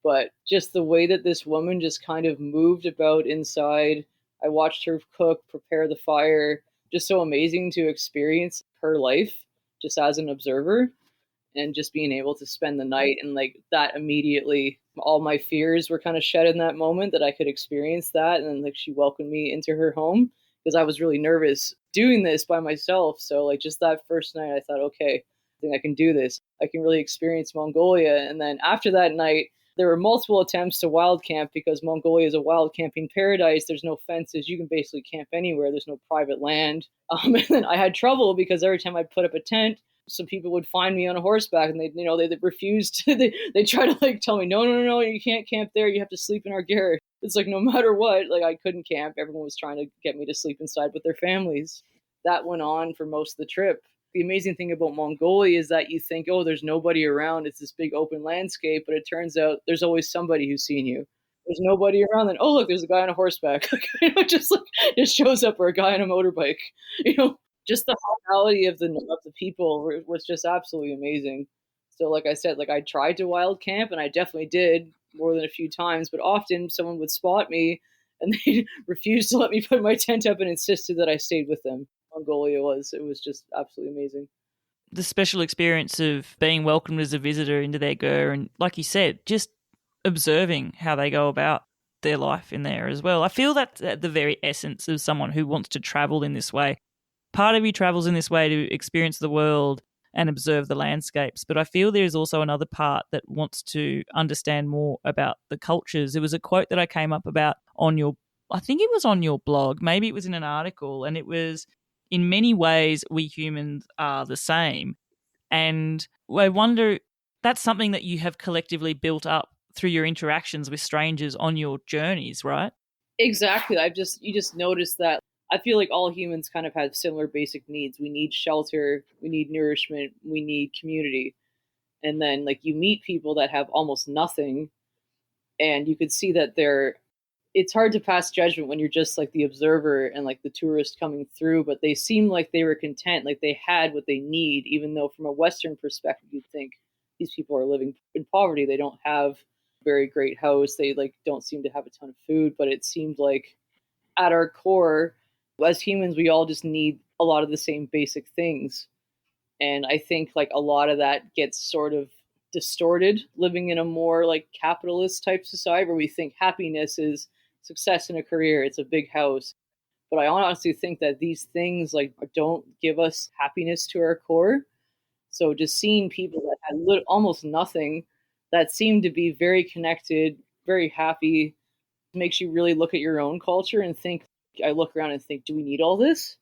but just the way that this woman just kind of moved about inside. I watched her cook, prepare the fire. Just so amazing to experience her life just as an observer. And just being able to spend the night, and like that, immediately all my fears were kind of shed in that moment, that I could experience that. And then, like, she welcomed me into her home, because I was really nervous doing this by myself. So like, just that first night I thought, okay, I think I can do this. I can really experience Mongolia. And then after that night, there were multiple attempts to wild camp, because Mongolia is a wild camping paradise. There's no fences. You can basically camp anywhere. There's no private land. And then I had trouble because every time I put up a tent, some people would find me on a horseback, and they refused to, they try to, like, tell me, no, you can't camp there. You have to sleep in our garret. It's like, no matter what, like, I couldn't camp. Everyone was trying to get me to sleep inside with their families. That went on for most of the trip. The amazing thing about Mongolia is that you think, oh, there's nobody around. It's this big open landscape, but it turns out there's always somebody who's seen you. There's nobody around, then, oh, look, there's a guy on a horseback. Just shows up, or a guy on a motorbike. Just the hospitality of the people was just absolutely amazing. So like I said, like, I tried to wild camp, and I definitely did more than a few times, but often someone would spot me and they refused to let me put my tent up and insisted that I stayed with them. Mongolia it was just absolutely amazing. The special experience of being welcomed as a visitor into their ger, and like you said, just observing how they go about their life in there as well. I feel that's at the very essence of someone who wants to travel in this way. Part of you travels in this way to experience the world and observe the landscapes, but I feel there is also another part that wants to understand more about the cultures. There was a quote that I came up about I think it was on your blog, maybe it was in an article, and it was, in many ways we humans are the same. And I wonder, that's something that you have collectively built up through your interactions with strangers on your journeys, right? Exactly. You just notice that I feel like all humans kind of have similar basic needs. We need shelter, we need nourishment, we need community. And then like you meet people that have almost nothing, and you could see that it's hard to pass judgment when you're just like the observer and like the tourist coming through, but they seem like they were content, like they had what they need, even though from a Western perspective you'd think these people are living in poverty. They don't have a very great house, they like don't seem to have a ton of food, but it seemed like at our core, as humans, we all just need a lot of the same basic things. And I think like a lot of that gets sort of distorted living in a more like capitalist type society where we think happiness is success in a career, it's a big house. But I honestly think that these things like don't give us happiness to our core. So just seeing people that had almost nothing, that seemed to be very connected, very happy, makes you really look at your own culture and think. I look around and think, do we need all this?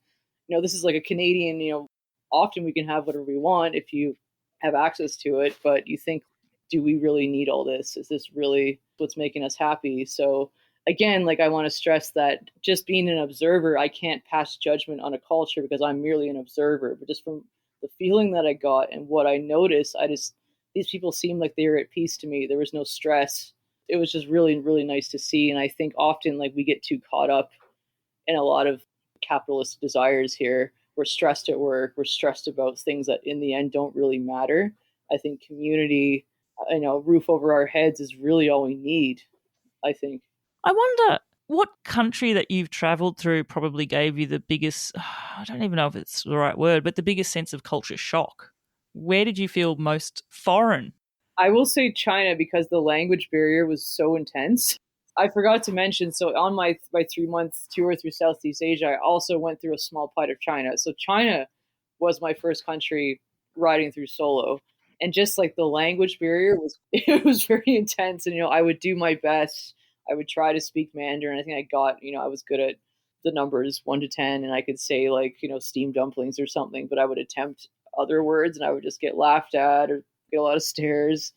This is like a Canadian, often we can have whatever we want if you have access to it, but you think, do we really need all this? Is this really what's making us happy? So again, like I want to stress that just being an observer, I can't pass judgment on a culture because I'm merely an observer. But just from the feeling that I got and what I noticed, these people seemed like they were at peace to me. There was no stress. It was just really, really nice to see. And I think often like we get too caught up in a lot of capitalist desires here. We're stressed at work. We're stressed about things that in the end don't really matter. I think community, roof over our heads is really all we need, I think. I wonder what country that you've traveled through probably gave you the biggest, I don't even know if it's the right word, but the biggest sense of culture shock. Where did you feel most foreign? I will say China because the language barrier was so intense. I forgot to mention, so on my 3 month tour through Southeast Asia, I also went through a small part of China. So China was my first country riding through solo. And just like the language barrier was, it was very intense. And, I would do my best. I would try to speak Mandarin. I think I was good at the numbers 1 to 10, and I could say like, steamed dumplings or something, but I would attempt other words and I would just get laughed at or get a lot of stares.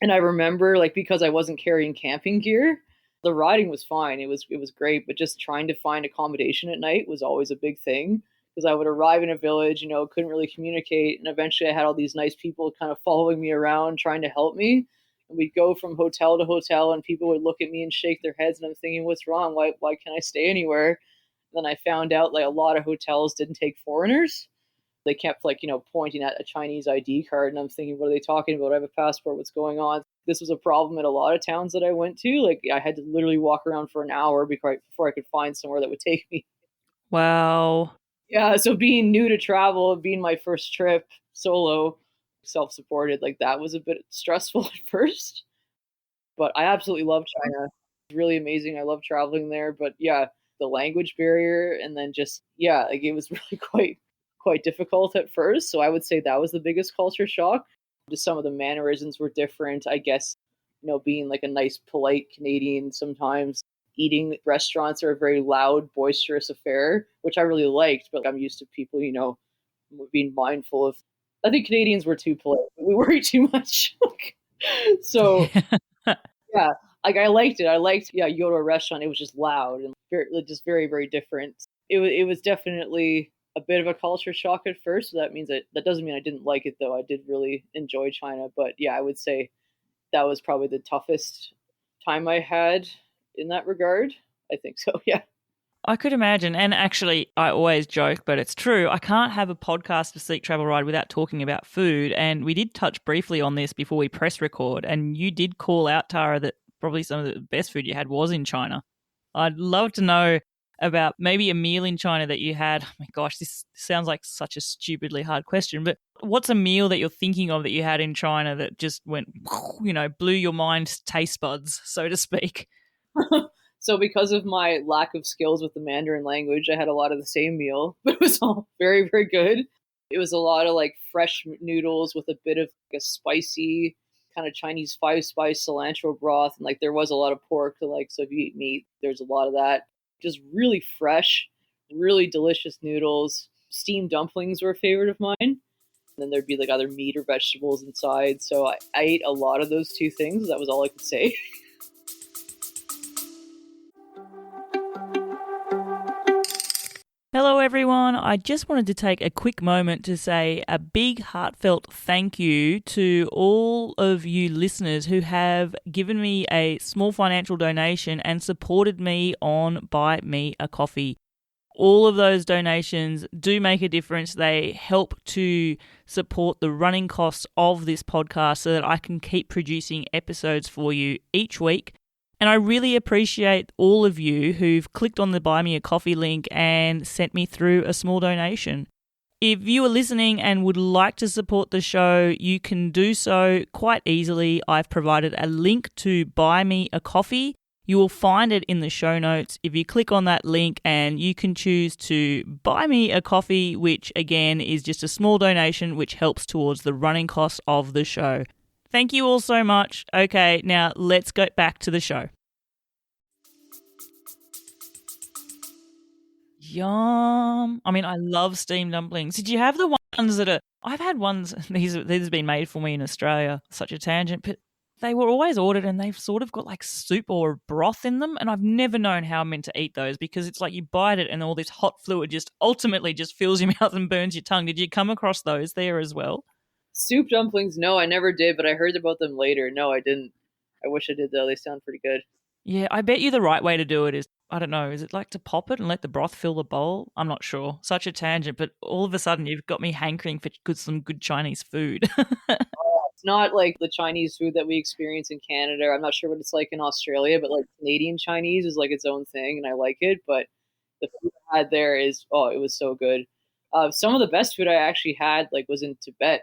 And I remember like because I wasn't carrying camping gear, the riding was fine. It was great, but just trying to find accommodation at night was always a big thing because I would arrive in a village, couldn't really communicate, and eventually I had all these nice people kind of following me around trying to help me. And we'd go from hotel to hotel, and people would look at me and shake their heads, and I'm thinking, what's wrong? Why can't I stay anywhere? And then I found out like a lot of hotels didn't take foreigners. They kept like, pointing at a Chinese ID card, and I'm thinking, what are they talking about? I have a passport. What's going on? This was a problem at a lot of towns that I went to. Like I had to literally walk around for an hour before I could find somewhere that would take me. Wow. Yeah. So being new to travel, being my first trip solo, self-supported, like that was a bit stressful at first, but I absolutely love China. It's really amazing. I love traveling there, but yeah, the language barrier and then just yeah, like it was really quite difficult at first. So I would say that was the biggest culture shock. Just some of the mannerisms were different. I guess, being like a nice, polite Canadian sometimes. Eating at restaurants are a very loud, boisterous affair, which I really liked, but I'm used to people, being mindful of. I think Canadians were too polite. We worry too much. So yeah, like I liked it. I liked you go to a restaurant, it was just loud and just very, very different. It was definitely a bit of a culture shock at first. So that means that doesn't mean I didn't like it though. I did really enjoy China, but yeah, I would say that was probably the toughest time I had in that regard. I think so. Yeah. I could imagine. And actually, I always joke, but it's true. I can't have a podcast for Seek Travel Ride without talking about food. And we did touch briefly on this before we press record. And you did call out, Tara, that probably some of the best food you had was in China. I'd love to know about maybe a meal in China that you had. Oh my gosh, this sounds like such a stupidly hard question, but what's a meal that you're thinking of that you had in China that just went, blew your mind's taste buds, so to speak? So because of my lack of skills with the Mandarin language, I had a lot of the same meal, but it was all very, very good. It was a lot of like fresh noodles with a bit of like a spicy kind of Chinese 5 spice cilantro broth. And like there was a lot of pork. So if you eat meat, there's a lot of that. Just really fresh, really delicious noodles, steamed dumplings were a favorite of mine. And then there'd be like either meat or vegetables inside. So I ate a lot of those two things. That was all I could say. Hello, everyone. I just wanted to take a quick moment to say a big heartfelt thank you to all of you listeners who have given me a small financial donation and supported me on Buy Me a Coffee. All of those donations do make a difference. They help to support the running costs of this podcast so that I can keep producing episodes for you each week. And I really appreciate all of you who've clicked on the Buy Me a Coffee link and sent me through a small donation. If you are listening and would like to support the show, you can do so quite easily. I've provided a link to Buy Me a Coffee. You will find it in the show notes. If you click on that link, and you can choose to buy me a coffee, which again is just a small donation which helps towards the running costs of the show. Thank you all so much. Okay, now let's go back to the show. Yum. I mean, I love steamed dumplings. Did you have the ones that are... I've had ones, these have been made for me in Australia, such a tangent, but they were always ordered and they've sort of got like soup or broth in them, and I've never known how I'm meant to eat those because it's like you bite it and all this hot fluid just ultimately just fills your mouth and burns your tongue. Did you come across those there as well? Soup dumplings, no, I never did, but I heard about them later. No, I didn't. I wish I did, though. They sound pretty good. Yeah, I bet you the right way to do it is, I don't know, is it like to pop it and let the broth fill the bowl? I'm not sure. Such a tangent, but all of a sudden you've got me hankering for some good Chinese food. It's not like the Chinese food that we experience in Canada. I'm not sure what it's like in Australia, but like Canadian Chinese is like its own thing, and I like it. But the food I had there is, oh, it was so good. Some of the best food I actually had like was in Tibet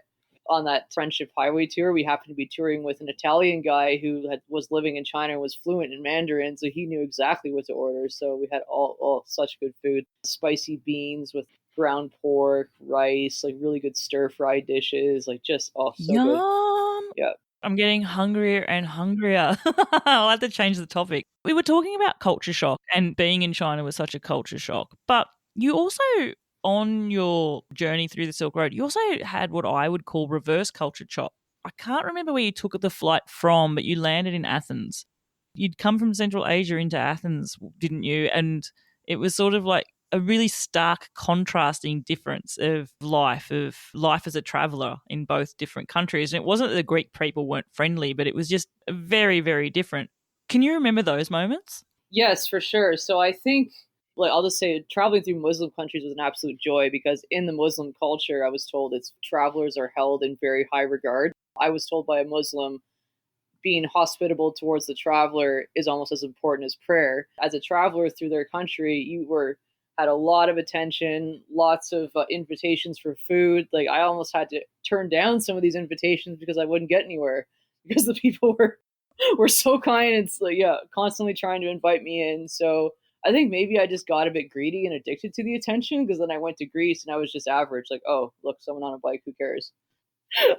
on that Friendship Highway tour. We happened to be touring with an Italian guy who was living in China and was fluent in Mandarin, so he knew exactly what to order. So we had all such good food. Spicy beans with ground pork, rice, like really good stir-fried dishes, like just, oh, so Yum. good. Yeah. I'm getting hungrier and hungrier. I'll have to change the topic. We were talking about culture shock, and being in China was such a culture shock. But you also, on your journey through the Silk Road, you also had what I would call reverse culture shock. I can't remember where you took the flight from, but you landed in Athens. You'd come from Central Asia into Athens, didn't you? And it was sort of like a really stark contrasting difference of life as a traveller in both different countries. And it wasn't that the Greek people weren't friendly, but it was just very, very different. Can you remember those moments? Yes, for sure. So I think, like, I'll just say traveling through Muslim countries was an absolute joy because in the Muslim culture, I was told it's travelers are held in very high regard. I was told by a Muslim being hospitable towards the traveler is almost as important as prayer. As a traveler through their country, had a lot of attention, lots of invitations for food. Like I almost had to turn down some of these invitations because I wouldn't get anywhere because the people were so kind. It's like, yeah, constantly trying to invite me in. So I think maybe I just got a bit greedy and addicted to the attention because then I went to Greece and I was just average. Like, oh, look, someone on a bike, who cares?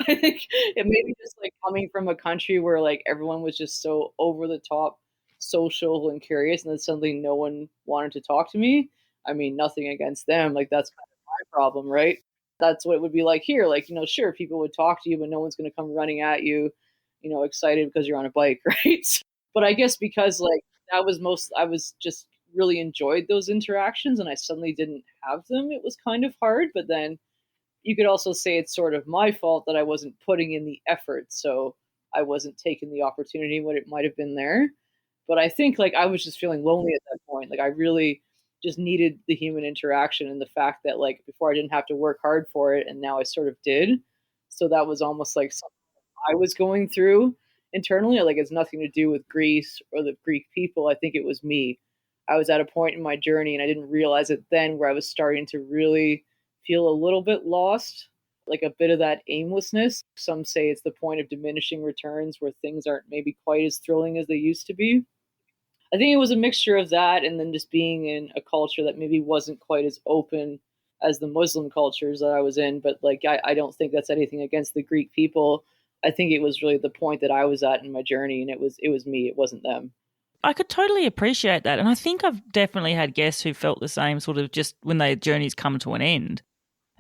I think it may be just like coming from a country where like everyone was just so over the top social and curious, and then suddenly no one wanted to talk to me. I mean, nothing against them. Like that's kind of my problem, right? That's what it would be like here. Like, sure, people would talk to you, but no one's going to come running at you, excited because you're on a bike, right? But I guess because like I was just really enjoyed those interactions and I suddenly didn't have them, it was kind of hard. But then you could also say it's sort of my fault that I wasn't putting in the effort. So I wasn't taking the opportunity when it might have been there. But I think like I was just feeling lonely at that point. Like I really just needed the human interaction and the fact that like before I didn't have to work hard for it and now I sort of did. So that was almost like something I was going through internally. Like it's nothing to do with Greece or the Greek people. I think it was me. I was at a point in my journey and I didn't realize it then where I was starting to really feel a little bit lost, like a bit of that aimlessness. Some say it's the point of diminishing returns where things aren't maybe quite as thrilling as they used to be. I think it was a mixture of that and then just being in a culture that maybe wasn't quite as open as the Muslim cultures that I was in. But like, I don't think that's anything against the Greek people. I think it was really the point that I was at in my journey, and it was me, it wasn't them. I could totally appreciate that. And I think I've definitely had guests who felt the same sort of just when their journeys come to an end.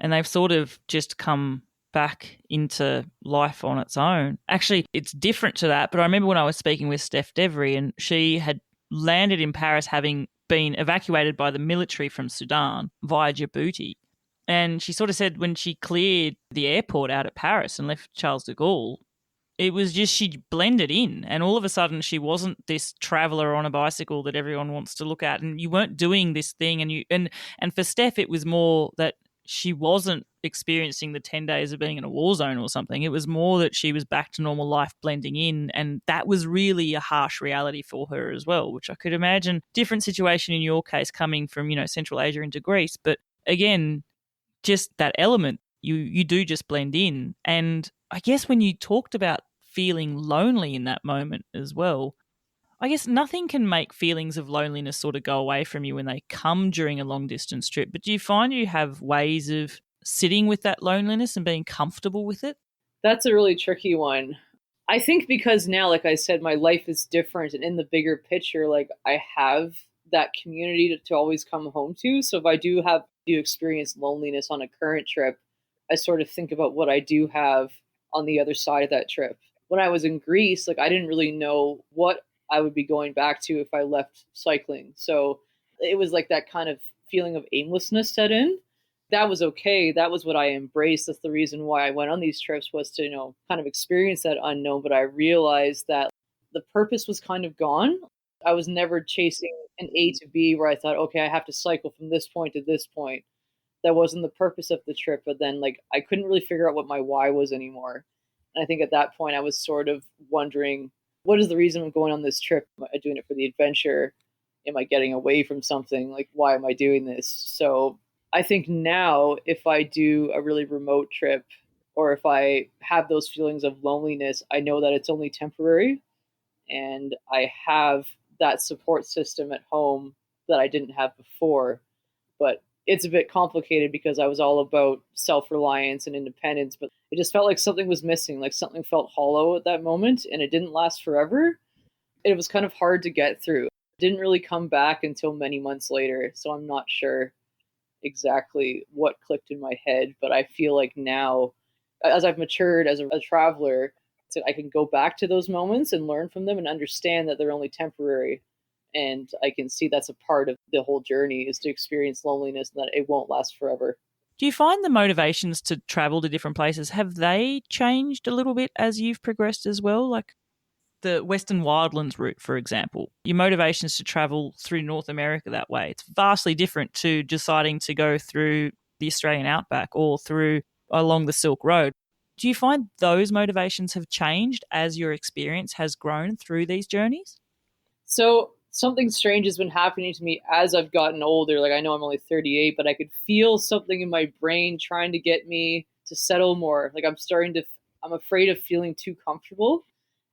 and they've sort of just come back into life on its own. Actually, it's different to that, but I remember when I was speaking with Steph Devery, and she had landed in Paris having been evacuated by the military from Sudan via Djibouti. And she sort of said when she cleared the airport out at Paris and left Charles de Gaulle, it was just she blended in, and all of a sudden she wasn't this traveller on a bicycle that everyone wants to look at, and you weren't doing this thing, and for Steph it was more that she wasn't experiencing the 10 days of being in a war zone or something. It was more that she was back to normal life, blending in, and that was really a harsh reality for her as well, which I could imagine different situation in your case coming from, Central Asia into Greece, but again, just that element, you do just blend in. And I guess when you talked about feeling lonely in that moment as well, I guess nothing can make feelings of loneliness sort of go away from you when they come during a long distance trip. But do you find you have ways of sitting with that loneliness and being comfortable with it? That's a really tricky one. I think because now, like I said, my life is different, and in the bigger picture, like I have that community to always come home to. So if I do experience loneliness on a current trip, I sort of think about what I do have on the other side of that trip. When I was in Greece, like I didn't really know what I would be going back to if I left cycling. So it was like that kind of feeling of aimlessness set in. That was okay. That was what I embraced. That's the reason why I went on these trips, was to, kind of experience that unknown. But I realized that the purpose was kind of gone. I was never chasing an A to B where I thought, okay, I have to cycle from this point to this point. That wasn't the purpose of the trip. But then, like, I couldn't really figure out what my why was anymore. And I think at that point, I was sort of wondering, what is the reason I'm going on this trip? Am I doing it for the adventure? Am I getting away from something? Like, why am I doing this? So I think now, if I do a really remote trip, or if I have those feelings of loneliness, I know that it's only temporary, and I have that support system at home that I didn't have before. But it's a bit complicated because I was all about self-reliance and independence, but it just felt like something was missing, like something felt hollow at that moment, and it didn't last forever. It was kind of hard to get through. It didn't really come back until many months later, so I'm not sure exactly what clicked in my head, but I feel like now, as I've matured as a traveler, so I can go back to those moments and learn from them and understand that they're only temporary. And I can see that's a part of the whole journey, is to experience loneliness, and that it won't last forever. Do you find the motivations to travel to different places, have they changed a little bit as you've progressed as well? Like the Western Wildlands route, for example, your motivations to travel through North America that way, it's vastly different to deciding to go through the Australian outback or through along the Silk Road. Do you find those motivations have changed as your experience has grown through these journeys? So something strange has been happening to me as I've gotten older. Like, I know I'm only 38, but I could feel something in my brain trying to get me to settle more. Like, I'm afraid of feeling too comfortable.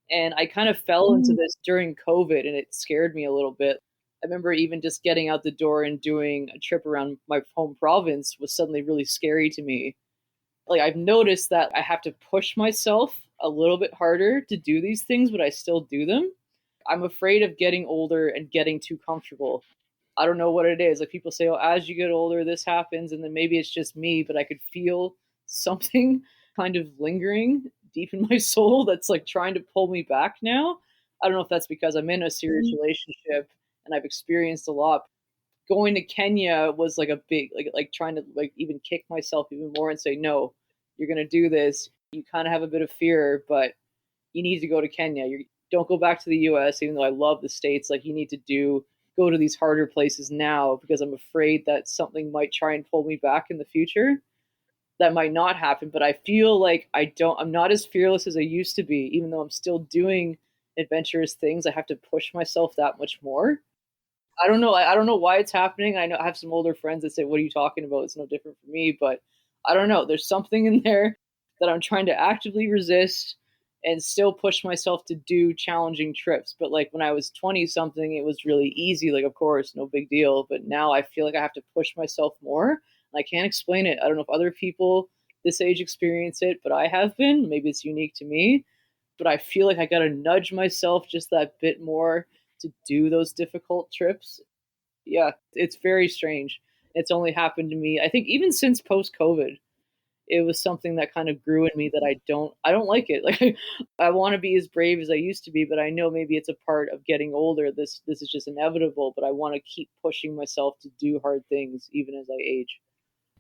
And I kind of fell into this during COVID, and it scared me a little bit. I remember even just getting out the door and doing a trip around my home province was suddenly really scary to me. Like, I've noticed that I have to push myself a little bit harder to do these things, but I still do them. I'm afraid of getting older and getting too comfortable. I don't know what it is. Like, people say, oh, as you get older, this happens. And then maybe it's just me, but I could feel something kind of lingering deep in my soul that's like trying to pull me back now. I don't know if that's because I'm in a serious relationship and I've experienced a lot. Going to Kenya was like a big, like trying to like even kick myself even more and say, no, you're going to do this. You kind of have a bit of fear, but you need to go to Kenya. Don't go back to the US, even though I love the States. Like, you need to go to these harder places now, because I'm afraid that something might try and pull me back in the future. That might not happen, but I feel like I'm not as fearless as I used to be. Even though I'm still doing adventurous things, I have to push myself that much more. I don't know. I don't know why it's happening. I know I have some older friends that say, what are you talking about? It's no different for me, but I don't know. There's something in there that I'm trying to actively resist and still push myself to do challenging trips. But like when I was 20 something, it was really easy. Like, of course, no big deal. But now I feel like I have to push myself more. And I can't explain it. I don't know if other people this age experience it, but I have been. Maybe it's unique to me. But I feel like I got to nudge myself just that bit more to do those difficult trips. Yeah, it's very strange. It's only happened to me, I think, even since post-COVID. It was something that kind of grew in me that I don't like it. Like I want to be as brave as I used to be, but I know maybe it's a part of getting older. This is just inevitable, but I want to keep pushing myself to do hard things even as I age.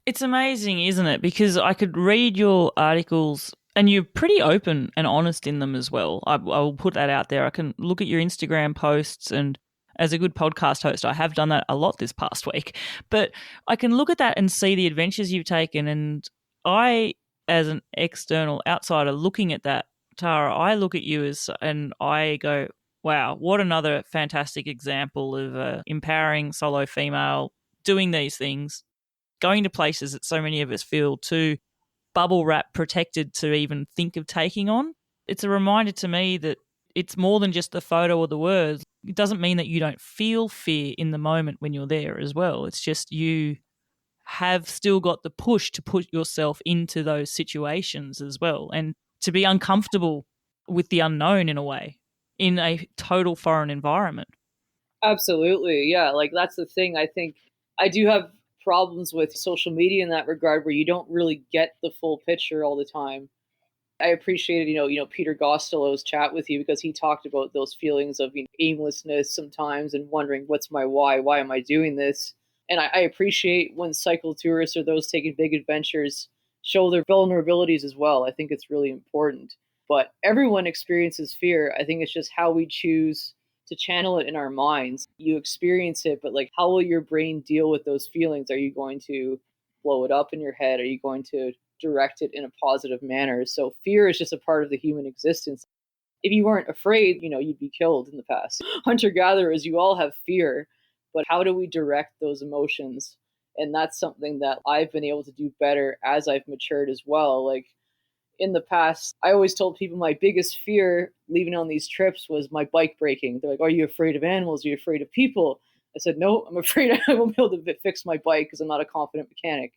It's amazing, isn't it? Because I could read your articles and you're pretty open and honest in them as well. I will put that out there. I can look at your Instagram posts, and as a good podcast host, I have done that a lot this past week. But I can look at that and see the adventures you've taken. And I, as an external outsider looking at that, Tara, I look at you and I go, wow, what another fantastic example of a empowering solo female doing these things, going to places that so many of us feel too bubble wrap protected to even think of taking on. It's a reminder to me that it's more than just the photo or the words. It doesn't mean that you don't feel fear in the moment when you're there as well. It's just you have still got the push to put yourself into those situations as well, and to be uncomfortable with the unknown in a way, in a total foreign environment. Absolutely. Yeah. Like that's the thing. I think I do have problems with social media in that regard where you don't really get the full picture all the time. I appreciated, Peter Gostelo's chat with you because he talked about those feelings of aimlessness sometimes and wondering what's my why? Why am I doing this? And I appreciate when cycle tourists or those taking big adventures show their vulnerabilities as well. I think it's really important. But everyone experiences fear. I think it's just how we choose to channel it in our minds. You experience it, but like, how will your brain deal with those feelings? Are you going to blow it up in your head? Are you going to direct it in a positive manner? So fear is just a part of the human existence. If you weren't afraid, you'd be killed in the past. Hunter gatherers, you all have fear, but how do we direct those emotions? And that's something that I've been able to do better as I've matured as well. Like in the past, I always told people my biggest fear leaving on these trips was my bike breaking. They're like, "Are you afraid of animals? Are you afraid of people?" I said, "No, I'm afraid I won't be able to fix my bike because I'm not a confident mechanic."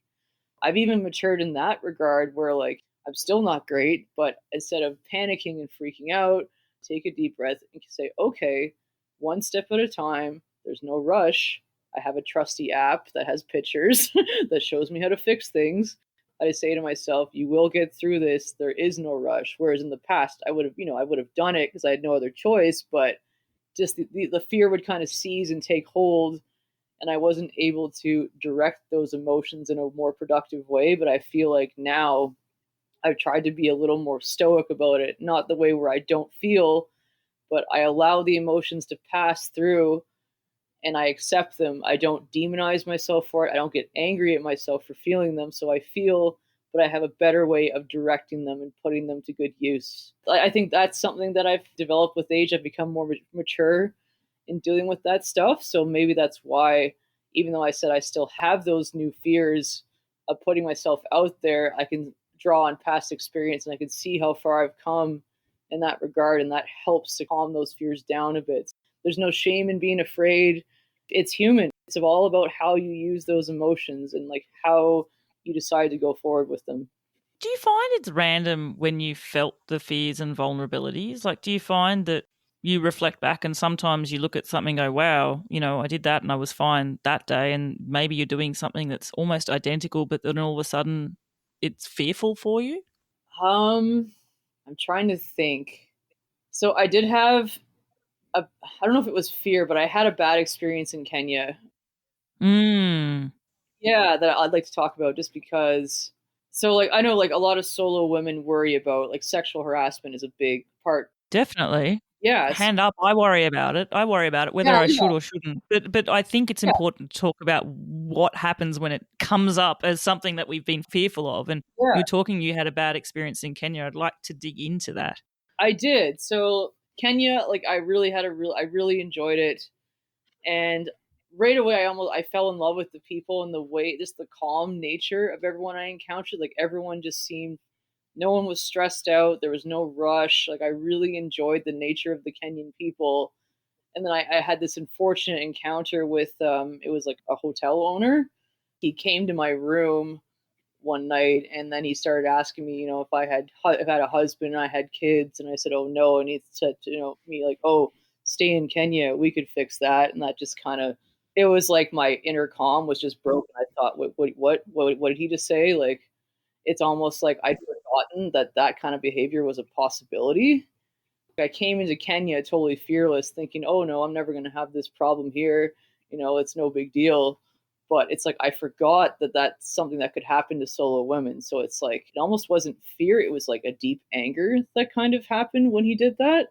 I've even matured in that regard where like I'm still not great, but instead of panicking and freaking out, take a deep breath and say, okay, one step at a time. There's no rush. I have a trusty app that has pictures that shows me how to fix things. I say to myself, you will get through this. There is no rush. Whereas in the past, I would have done it because I had no other choice, but just the fear would kind of seize and take hold, and I wasn't able to direct those emotions in a more productive way. But I feel like now I've tried to be a little more stoic about it, not the way where I don't feel, but I allow the emotions to pass through and I accept them. I don't demonize myself for it. I don't get angry at myself for feeling them. So I feel, but I have a better way of directing them and putting them to good use. I think that's something that I've developed with age. I've become more mature in dealing with that stuff. So maybe that's why, even though I said I still have those new fears of putting myself out there, I can draw on past experience and I can see how far I've come in that regard. And that helps to calm those fears down a bit. There's no shame in being afraid. It's human. It's all about how you use those emotions and like how you decide to go forward with them. Do you find it's random when you felt the fears and vulnerabilities? Like, do you find that you reflect back and sometimes you look at something and go, wow, I did that and I was fine that day, and maybe you're doing something that's almost identical, but then all of a sudden it's fearful for you? I'm trying to think. So I did have I don't know if it was fear, but I had a bad experience in Kenya. Mm, Yeah, that I'd like to talk about just because. So like I know like a lot of solo women worry about like sexual harassment is a big part. definitely. Yes. Hand up, I worry about it. I worry about it, whether Yeah, I yeah, should or shouldn't. But I think it's yeah, important to talk about what happens when it comes up as something that we've been fearful of. And yeah. you had a bad experience in Kenya. I'd like to dig into that. I did. So Kenya, like I really enjoyed it. And right away I fell in love with the people and the way, just the calm nature of everyone I encountered. Like everyone just seemed, no one was stressed out, there was no rush. Like I really enjoyed the nature of the Kenyan people. And then I had this unfortunate encounter with it was like a hotel owner. He came to my room one night and then he started asking me, if I had a husband and I had kids, and I said, oh no. And he said to me like, oh, stay in Kenya, we could fix that. And that just kind of it was like my inner calm was just broken. I thought, what did he just say? Like, it's almost like I'd forgotten that that kind of behavior was a possibility. I came into Kenya totally fearless, thinking, oh no, I'm never going to have this problem here. It's no big deal. But it's like I forgot that that's something that could happen to solo women. So it's like it almost wasn't fear, it was like a deep anger that kind of happened when he did that.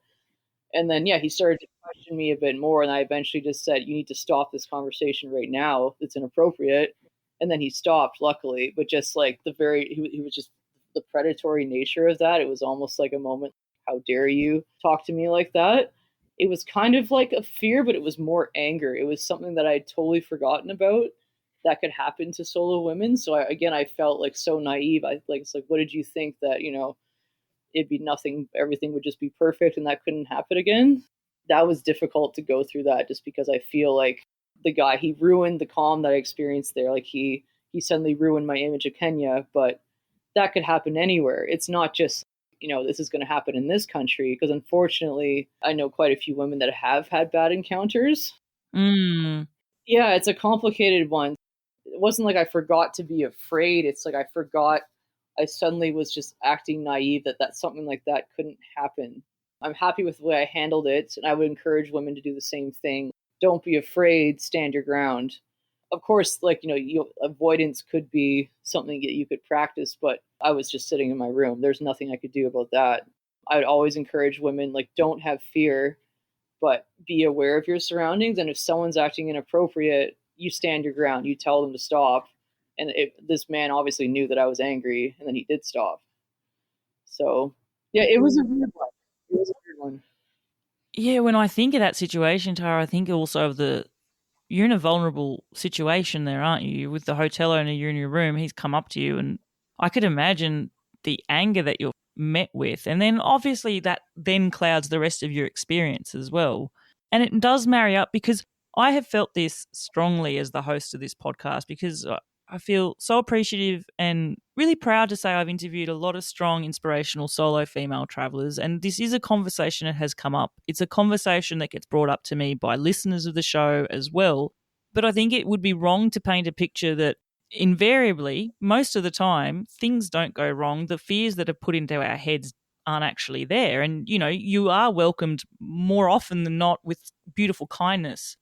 And then, yeah, he started to question me a bit more. And I eventually just said, you need to stop this conversation right now. It's inappropriate. And then he stopped, luckily. But just like he was just the predatory nature of that. It was almost like a moment, how dare you talk to me like that? It was kind of like a fear, but it was more anger. It was something that I had totally forgotten about that could happen to solo women. So I felt like so naive. It's like, what did you think that, it'd be nothing, everything would just be perfect and that couldn't happen again? That was difficult to go through that just because I feel like the guy, he ruined the calm that I experienced there. Like he suddenly ruined my image of Kenya, but that could happen anywhere. It's not just, this is going to happen in this country, because unfortunately I know quite a few women that have had bad encounters. Mm. Yeah, it's a complicated one. It wasn't like I forgot to be afraid. It's like I suddenly was just acting naive that something like that couldn't happen. I'm happy with the way I handled it, and I would encourage women to do the same thing. Don't be afraid, stand your ground. Of course, like, avoidance could be something that you could practice, but I was just sitting in my room. There's nothing I could do about that. I would always encourage women, like, don't have fear, but be aware of your surroundings. And if someone's acting inappropriate, you stand your ground. You tell them to stop. And this man obviously knew that I was angry, and then he did stop. So, yeah, it was a weird one. It was a weird one. Yeah, when I think of that situation, Tara, I think also of you're in a vulnerable situation there, aren't you? With the hotel owner, you're in your room, he's come up to you, and I could imagine the anger that you're met with. And then obviously that then clouds the rest of your experience as well. And it does marry up, because I have felt this strongly as the host of this podcast, because I feel so appreciative and really proud to say I've interviewed a lot of strong, inspirational solo female travelers. And this is a conversation that has come up. It's a conversation that gets brought up to me by listeners of the show as well. But I think it would be wrong to paint a picture that invariably, most of the time, things don't go wrong. The fears that are put into our heads aren't actually there. And, you are welcomed more often than not with beautiful kindness.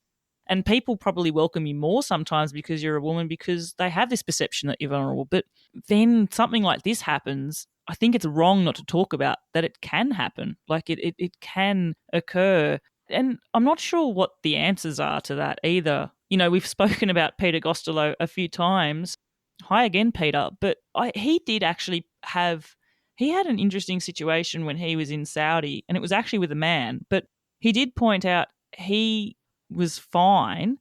And people probably welcome you more sometimes because you're a woman, because they have this perception that you're vulnerable. But then something like this happens, I think it's wrong not to talk about that it can happen. Like it can occur. And I'm not sure what the answers are to that either. We've spoken about Peter Costello a few times. Hi again, Peter. But he did actually he had an interesting situation when he was in Saudi, and it was actually with a man. But he did point out he was fine,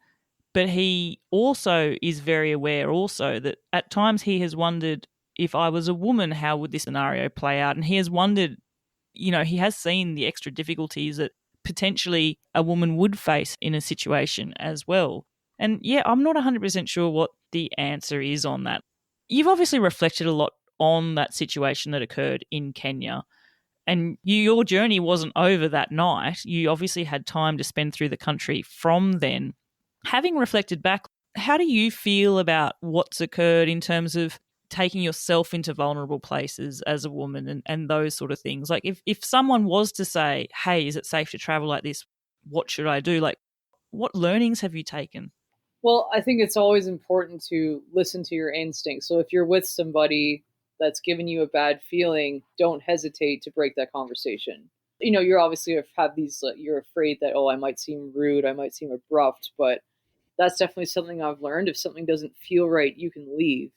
but he also is very aware also that at times he has wondered, if I was a woman, how would this scenario play out? And he has wondered, he has seen the extra difficulties that potentially a woman would face in a situation as well. And yeah, I'm not 100% sure what the answer is on that. You've obviously reflected a lot on that situation that occurred in Kenya. And your journey wasn't over that night. You obviously had time to spend through the country from then. Having reflected back, how do you feel about what's occurred in terms of taking yourself into vulnerable places as a woman and those sort of things? Like if someone was to say, hey, is it safe to travel like this? What should I do? Like, what learnings have you taken? Well, I think it's always important to listen to your instincts. So if you're with somebody that's giving you a bad feeling, don't hesitate to break that conversation. You're obviously have these, you're afraid that, oh, I might seem rude, I might seem abrupt, but that's definitely something I've learned. If something doesn't feel right, you can leave.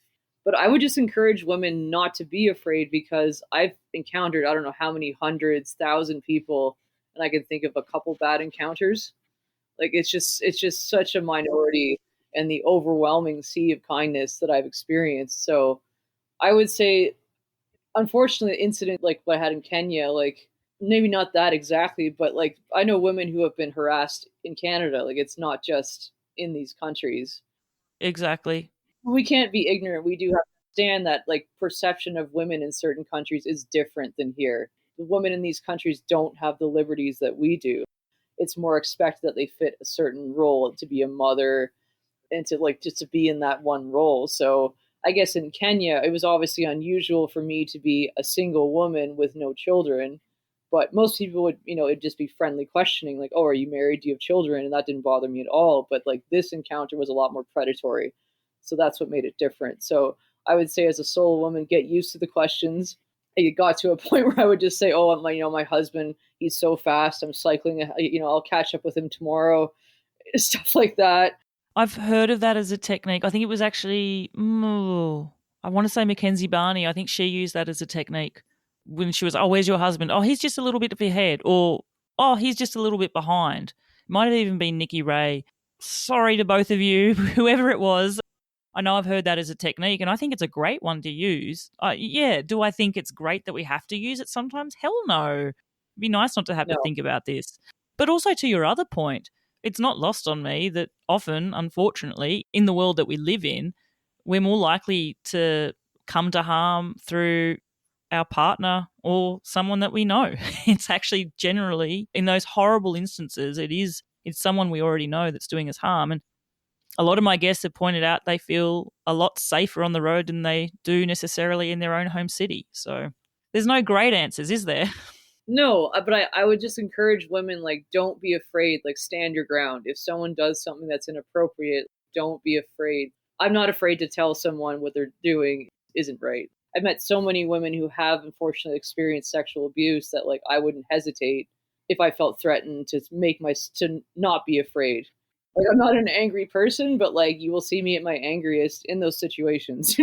But I would just encourage women not to be afraid, because I've encountered, I don't know how many hundreds, thousand people, and I can think of a couple bad encounters. Like it's just such a minority and the overwhelming sea of kindness that I've experienced. So I would say, unfortunately, incident like what I had in Kenya, like maybe not that exactly, but like I know women who have been harassed in Canada. Like it's not just in these countries. Exactly. We can't be ignorant. We do have to understand that like perception of women in certain countries is different than here. The women in these countries don't have the liberties that we do. it's more expected that they fit a certain role to be a mother and to like just to be in that one role. So I guess in Kenya, it was obviously unusual for me to be a single woman with no children. But most people would, it'd just be friendly questioning, like, "Oh, are you married? Do you have children?" And that didn't bother me at all. But like this encounter was a lot more predatory, so that's what made it different. So I would say, as a solo woman, get used to the questions. It got to a point where I would just say, "Oh, my husband, he's so fast. I'm cycling. I'll catch up with him tomorrow." Stuff like that. I've heard of that as a technique. I think it was actually, I want to say Mackenzie Barney. I think she used that as a technique when she was, "Oh, where's your husband? Oh, he's just a little bit ahead," or, "Oh, he's just a little bit behind." It might have even been Nikki Ray. Sorry to both of you, whoever it was. I know I've heard that as a technique, and I think it's a great one to use. Yeah, do I think it's great that we have to use it sometimes? Hell no. It'd be nice not to have to No. think about this. But also, to your other point, it's not lost on me that often, unfortunately, in the world that we live in, we're more likely to come to harm through our partner or someone that we know. It's actually generally, in those horrible instances, it's someone we already know that's doing us harm. And a lot of my guests have pointed out they feel a lot safer on the road than they do necessarily in their own home city. So there's no great answers, is there? No, but I would just encourage women, like, don't be afraid, like, stand your ground. If someone does something that's inappropriate, don't be afraid. I'm not afraid to tell someone what they're doing isn't right. I've met so many women who have unfortunately experienced sexual abuse that like I wouldn't hesitate if I felt threatened to not be afraid. Like I'm not an angry person, but like you will see me at my angriest in those situations,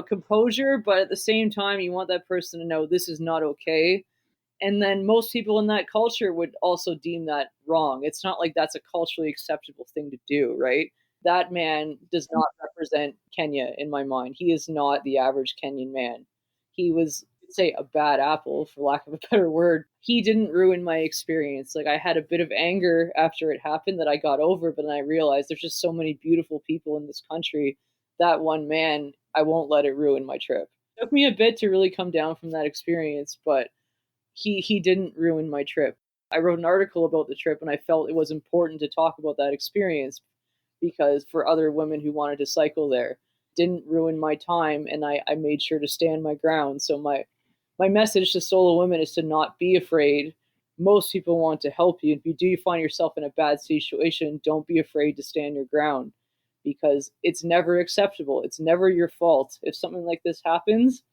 composure, but at the same time you want that person to know this is not okay. And then most people in that culture would also deem that wrong. It's not like that's a culturally acceptable thing to do, right? That man does not represent Kenya in my mind. He is not the average Kenyan man. He was, say, a bad apple, for lack of a better word. He didn't ruin my experience. Like, I had a bit of anger after it happened that I got over, but then I realized there's just so many beautiful people in this country. That one man, I won't let it ruin my trip. It took me a bit to really come down from that experience, but he didn't ruin my trip. I wrote an article about the trip and I felt it was important to talk about that experience because for other women who wanted to cycle there, didn't ruin my time and I made sure to stand my ground. So my message to solo women is to not be afraid. Most people want to help you. If you do find yourself in a bad situation, don't be afraid to stand your ground because it's never acceptable. It's never your fault. If something like this happens,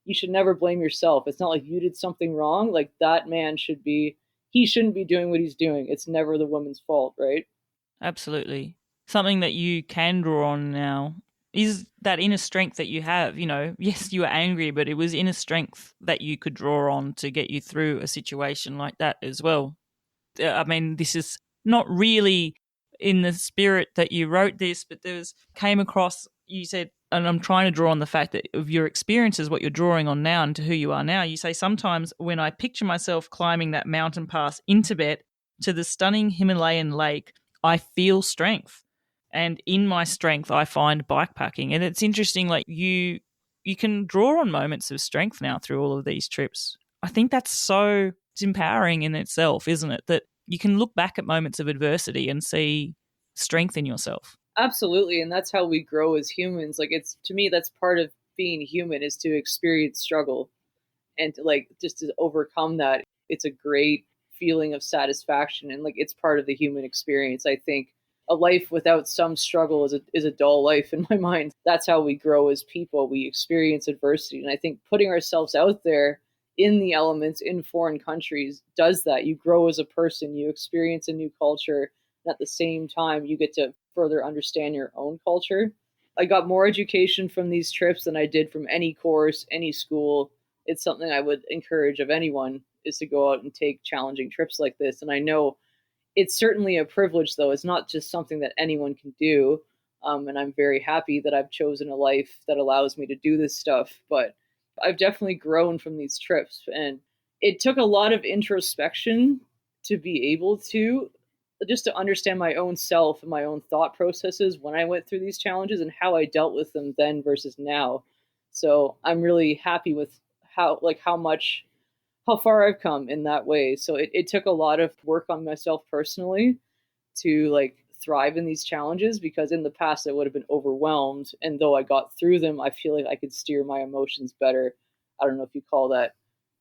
you should never blame yourself. It's not like you did something wrong. Like that man he shouldn't be doing what he's doing. It's never the woman's fault, right? Absolutely. Something that you can draw on now is that inner strength that you have. Yes, you were angry, but it was inner strength that you could draw on to get you through a situation like that as well. I mean, this is not really in the spirit that you wrote this, but came across, you said, and I'm trying to draw on the fact that of your experiences, what you're drawing on now and to who you are now. You say, sometimes when I picture myself climbing that mountain pass in Tibet to the stunning Himalayan lake, I feel strength. And in my strength, I find bikepacking. And it's interesting, like you can draw on moments of strength now through all of these trips. I think that's so it's empowering in itself, isn't it? That you can look back at moments of adversity and see strength in yourself. Absolutely. And that's how we grow as humans. Like it's to me, that's part of being human is to experience struggle and to like just to overcome that. It's a great feeling of satisfaction and like it's part of the human experience. I think a life without some struggle is a dull life in my mind. That's how we grow as people. We experience adversity. And I think putting ourselves out there in the elements in foreign countries does that. You grow as a person, you experience a new culture, and at the same time you get to further understand your own culture. I got more education from these trips than I did from any course, any school. It's something I would encourage of anyone is to go out and take challenging trips like this. And I know it's certainly a privilege, though. It's not just something that anyone can do. And I'm very happy that I've chosen a life that allows me to do this stuff. But I've definitely grown from these trips. And it took a lot of introspection to be able to just to understand my own self and my own thought processes when I went through these challenges and how I dealt with them then versus now. So I'm really happy with how how far I've come in that way. So it took a lot of work on myself personally to like thrive in these challenges, because in the past I would have been overwhelmed, and though I got through them, I feel like I could steer my emotions better. I don't know if you call that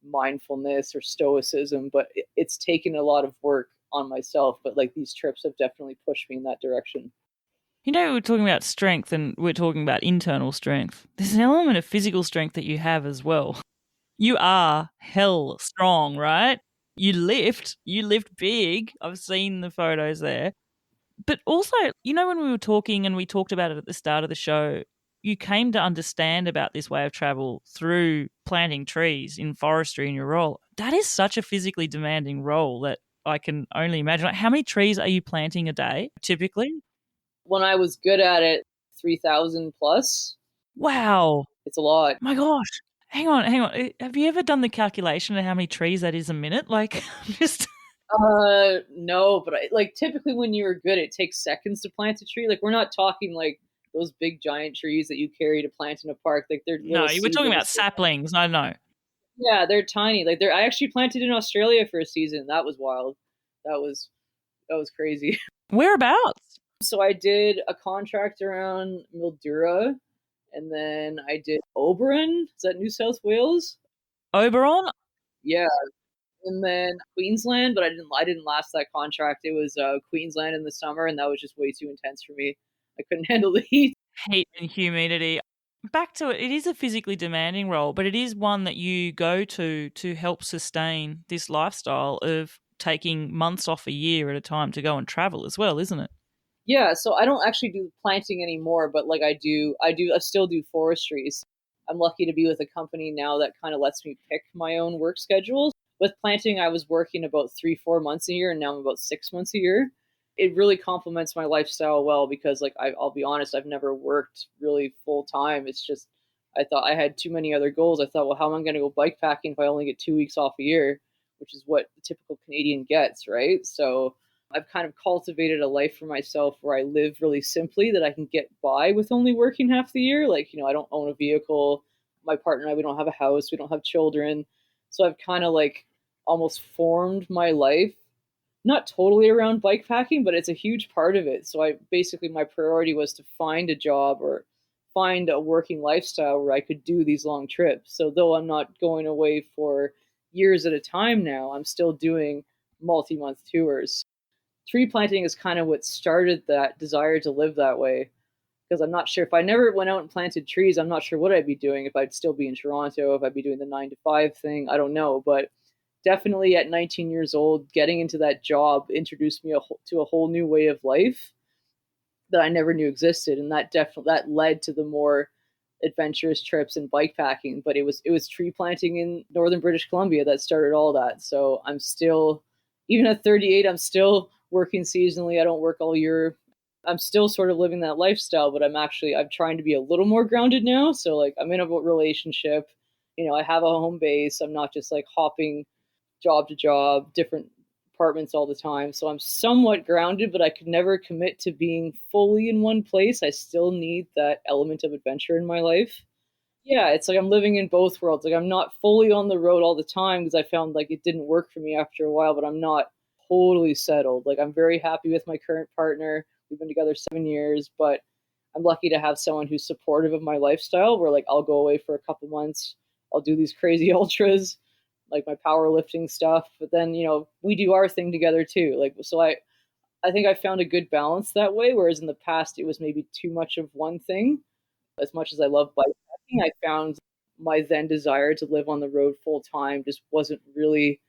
mindfulness or stoicism, but it's taken a lot of work on myself, but like these trips have definitely pushed me in that direction. You know, we're talking about strength and we're talking about internal strength. There's an element of physical strength that you have as well. You are hell strong, right? You lift big. I've seen the photos there. But also, you know, when we were talking and we talked about it at the start of the show, you came to understand about this way of travel through planting trees in forestry in your role. That is such a physically demanding role that I can only imagine. Like, how many trees are you planting a day typically? When I was good at it, 3,000 plus. Wow. It's a lot. My gosh. Hang on, hang on. Have you ever done the calculation of how many trees that is a minute? Like, just. No, but like typically when you're good, it takes seconds to plant a tree. Like we're not talking like those big giant trees that you carry to plant in a park. Like they're No, little you were talking about seedlings. saplings. I know. Yeah, they're tiny. Like I actually planted in Australia for a season. That was wild. That was that was crazy. Whereabouts? So I did a contract around Mildura, and then I did Oberon. Is that New South Wales? Oberon? Yeah, and then Queensland, but I didn't last that contract. It was Queensland in the summer, and that was just way too intense for me. I couldn't handle the heat. Heat and humidity. Back to it, it is a physically demanding role, but it is one that you go to help sustain this lifestyle of taking months off a year at a time to go and travel as well, isn't it? Yeah, so I don't actually do planting anymore, but like I still do forestry. I'm lucky to be with a company now that kind of lets me pick my own work schedule. With planting, I was working about 3, 4 months a year, and now I'm about 6 months a year. It really complements my lifestyle well, because like I'll be honest, I've never worked really full time. It's just I thought I had too many other goals. I thought, well, how am I going to go bike packing if I only get 2 weeks off a year, which is what the typical Canadian gets, right? So I've kind of cultivated a life for myself where I live really simply, that I can get by with only working half the year. Like, I don't own a vehicle. My partner and I, we don't have a house. We don't have children. So I've kind of like almost formed my life, not totally around bike packing, but it's a huge part of it. So my priority was to find a job or find a working lifestyle where I could do these long trips. So though I'm not going away for years at a time now, I'm still doing multi-month tours. Tree planting is kind of what started that desire to live that way, because I'm not sure, if I never went out and planted trees, I'm not sure what I'd be doing, if I'd still be in Toronto, if I'd be doing the 9 to 5 thing. I don't know, but definitely at 19 years old, getting into that job introduced me to a whole new way of life that I never knew existed, and that led to the more adventurous trips and bike packing. But it was tree planting in northern British Columbia that started all that. So I'm still, even at 38, I'm still working seasonally. I don't work all year. I'm still sort of living that lifestyle, but I'm trying to be a little more grounded now. So like I'm in a relationship, I have a home base. I'm not just like hopping job to job, different apartments all the time. So I'm somewhat grounded, but I could never commit to being fully in one place. I still need that element of adventure in my life. Yeah, it's like I'm living in both worlds. Like I'm not fully on the road all the time, because I found like it didn't work for me after a while, but I'm not totally settled. Like I'm very happy with my current partner. We've been together 7 years, but I'm lucky to have someone who's supportive of my lifestyle, where like I'll go away for a couple months. I'll do these crazy ultras, like my powerlifting stuff, but then, we do our thing together too. Like, so I think I found a good balance that way. Whereas in the past, it was maybe too much of one thing. As much as I love bikepacking, I found my then desire to live on the road full time just wasn't really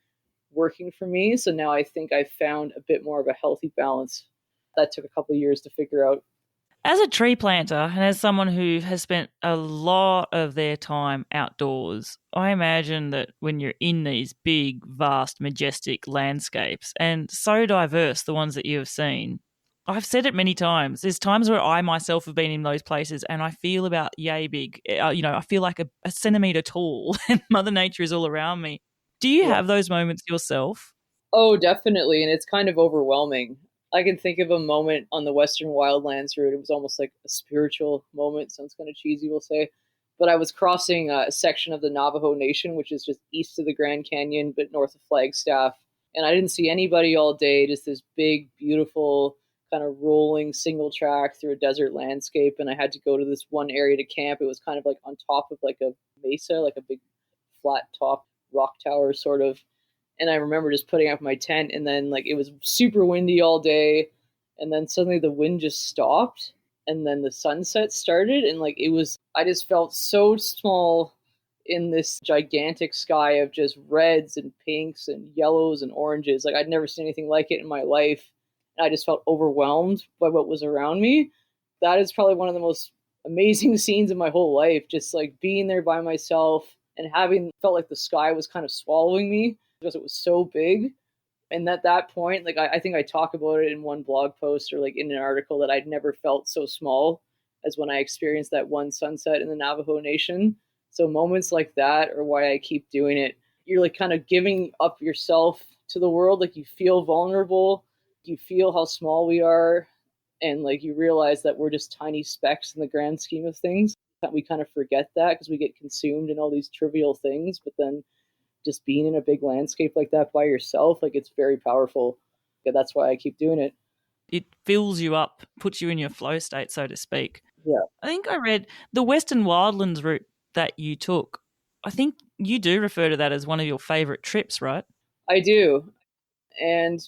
working for me. So now I think I found a bit more of a healthy balance. That took a couple of years to figure out. As a tree planter and as someone who has spent a lot of their time outdoors, I imagine that when you're in these big, vast, majestic landscapes, and so diverse, the ones that you have seen, I've said it many times. There's times where I myself have been in those places and I feel about yay big. I feel like a centimetre tall and Mother Nature is all around me. Do you Yeah. have those moments yourself? Oh, definitely. And it's kind of overwhelming. I can think of a moment on the Western Wildlands route. It was almost like a spiritual moment. Sounds kind of cheesy, we'll say. But I was crossing a section of the Navajo Nation, which is just east of the Grand Canyon, but north of Flagstaff. And I didn't see anybody all day, just this big, beautiful, kind of rolling single track through a desert landscape. And I had to go to this one area to camp. It was kind of like on top of like a mesa, like a big flat top rock tower sort of. And I remember just putting up my tent, and then like it was super windy all day. And then suddenly the wind just stopped, and then the sunset started, and like it was, I just felt so small in this gigantic sky of just reds and pinks and yellows and oranges. Like I'd never seen anything like it in my life. And I just felt overwhelmed by what was around me. That is probably one of the most amazing scenes in my whole life. Just like being there by myself and having felt like the sky was kind of swallowing me because it was so big. And at that point, like I think I talk about it in one blog post or like in an article that I'd never felt so small as when I experienced that one sunset in the Navajo Nation. So moments like that are why I keep doing it. You're like kind of giving up yourself to the world. Like you feel vulnerable, you feel how small we are, and like you realize that we're just tiny specks in the grand scheme of things. We kind of forget that because we get consumed in all these trivial things, but then just being in a big landscape like that by yourself, like it's very powerful. Yeah, that's why I keep doing it. It fills you up, puts you in your flow state, so to speak. Yeah. I think I read the Western Wildlands route that you took. I think you do refer to that as one of your favourite trips, right? I do. And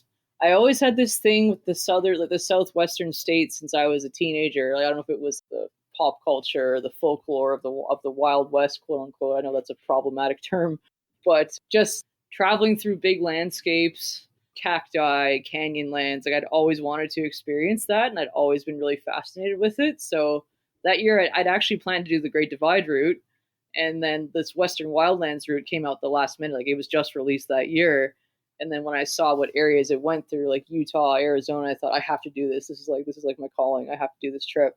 I always had this thing with the southwestern states since I was a teenager. Like, I don't know if it was the pop culture or the folklore of the Wild West, quote unquote. I know that's a problematic term, but just traveling through big landscapes, cacti, canyon lands, like I'd always wanted to experience that, and I'd always been really fascinated with it. So that year, I'd actually planned to do the Great Divide route, and then this Western Wildlands route came out the last minute. Like it was just released that year. And then when I saw what areas it went through, like Utah, Arizona, I thought I have to do this. This is like my calling. I have to do this trip.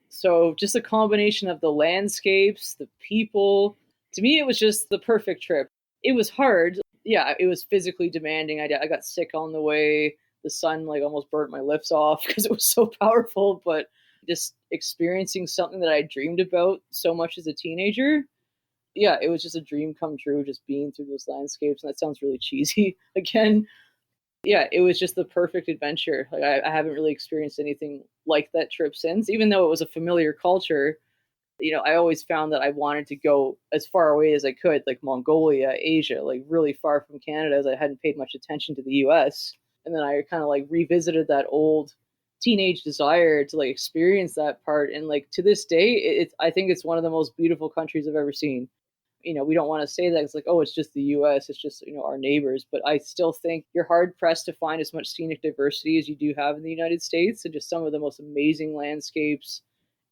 So just a combination of the landscapes, the people. To me, it was just the perfect trip. It was hard. Yeah, it was physically demanding. I got sick on the way. The sun like almost burnt my lips off because it was so powerful. But just experiencing something that I dreamed about so much as a teenager, yeah, it was just a dream come true, just being through those landscapes. And that sounds really cheesy again. Yeah, it was just the perfect adventure. Like I haven't really experienced anything like that trip since, even though it was a familiar culture. I always found that I wanted to go as far away as I could, like Mongolia, Asia, like really far from Canada, as I hadn't paid much attention to the US. And then I kind of like revisited that old teenage desire to like experience that part. And like to this day, I think it's one of the most beautiful countries I've ever seen. We don't want to say that it's like, oh, it's just the US, it's just, our neighbors. But I still think you're hard pressed to find as much scenic diversity as you do have in the United States, and just some of the most amazing landscapes,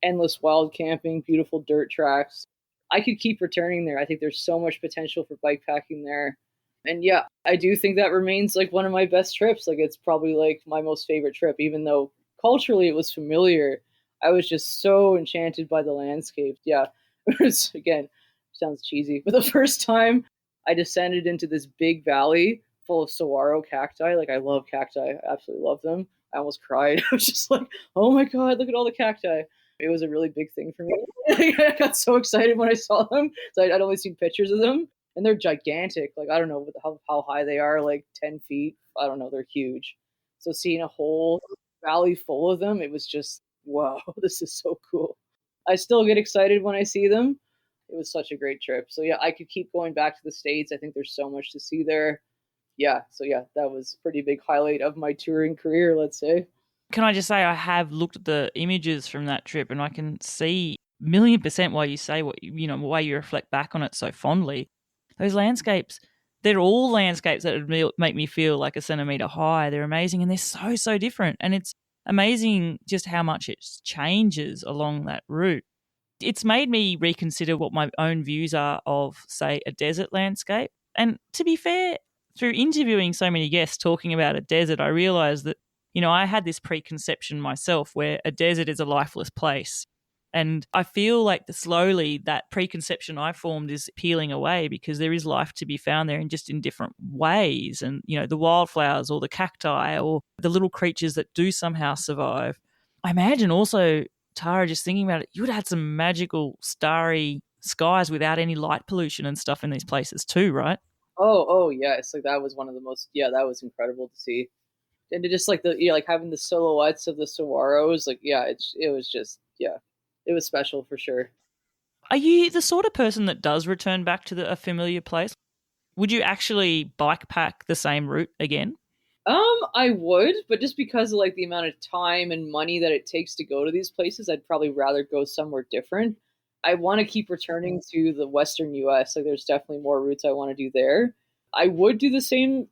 endless wild camping, beautiful dirt tracks. I could keep returning there. I think there's so much potential for bikepacking there. And yeah, I do think that remains like one of my best trips. Like it's probably like my most favorite trip, even though culturally it was familiar. I was just so enchanted by the landscape. Yeah, it was, again, sounds cheesy, but the first time I descended into this big valley full of saguaro cacti. Like I love cacti. I absolutely love them. I almost cried. I was just like, oh my God, look at all the cacti. It was a really big thing for me. I got so excited when I saw them. So I'd only seen pictures of them, and they're gigantic. Like, I don't know how high they are, like 10 feet. I don't know. They're huge. So seeing a whole valley full of them, it was just, wow, this is so cool. I still get excited when I see them. It was such a great trip. So yeah, I could keep going back to the States. I think there's so much to see there. Yeah. So yeah, that was a pretty big highlight of my touring career, let's say. Can I just say I have looked at the images from that trip, and I can see 1,000,000% why you say why you reflect back on it so fondly. Those landscapes, they're all landscapes that would make me feel like a centimetre high. They're amazing, and they're so different. And it's amazing just how much it changes along that route. It's made me reconsider what my own views are of, say, a desert landscape. And to be fair, through interviewing so many guests talking about a desert, I realised that I had this preconception myself where a desert is a lifeless place. And I feel like slowly that preconception I formed is peeling away, because there is life to be found there, and just in different ways. And, the wildflowers or the cacti or the little creatures that do somehow survive. I imagine also, Tara, just thinking about it, you would have had some magical starry skies without any light pollution and stuff in these places too, right? Oh, yes. Like that was one of the most, yeah, that was incredible to see. And to just like like having the silhouettes of the saguaros, like, yeah, it was just, yeah, it was special for sure. Are you the sort of person that does return back to a familiar place? Would you actually bike pack the same route again? I would, but just because of like the amount of time and money that it takes to go to these places, I'd probably rather go somewhere different. I want to keep returning to the Western US. Like there's definitely more routes I want to do there. I would do the same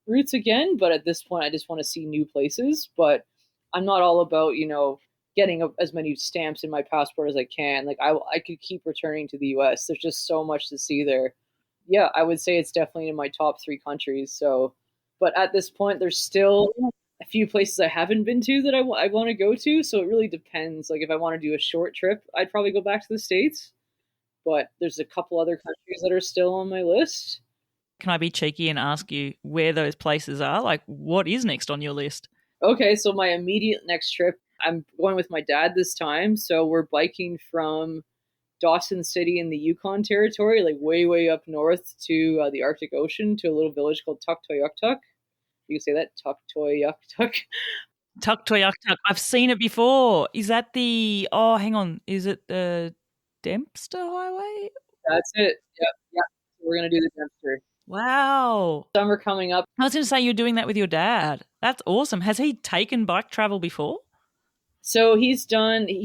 routes again, but at this point I just want to see new places, but I'm not all about, getting as many stamps in my passport as I can. Like I could keep returning to the US. There's just so much to see there. Yeah, I would say it's definitely in my top 3 countries. So but at this point, there's still a few places I haven't been to that I want to go to. So it really depends. Like if I want to do a short trip, I'd probably go back to the States. But there's a couple other countries that are still on my list. Can I be cheeky and ask you where those places are? Like, what is next on your list? Okay, so my immediate next trip, I'm going with my dad this time. So we're biking from Dawson City in the Yukon Territory, like way, way up north to the Arctic Ocean to a little village called Tuktoyaktuk. You can say that, Tuktoyaktuk. Tuktoyaktuk. I've seen it before. Is that the? Oh, hang on. Is it the Dempster Highway? That's it. Yeah, yeah. We're gonna do the Dempster. Wow. Summer coming up. I was going to say you're doing that with your dad. That's awesome. Has he taken bike travel before? So he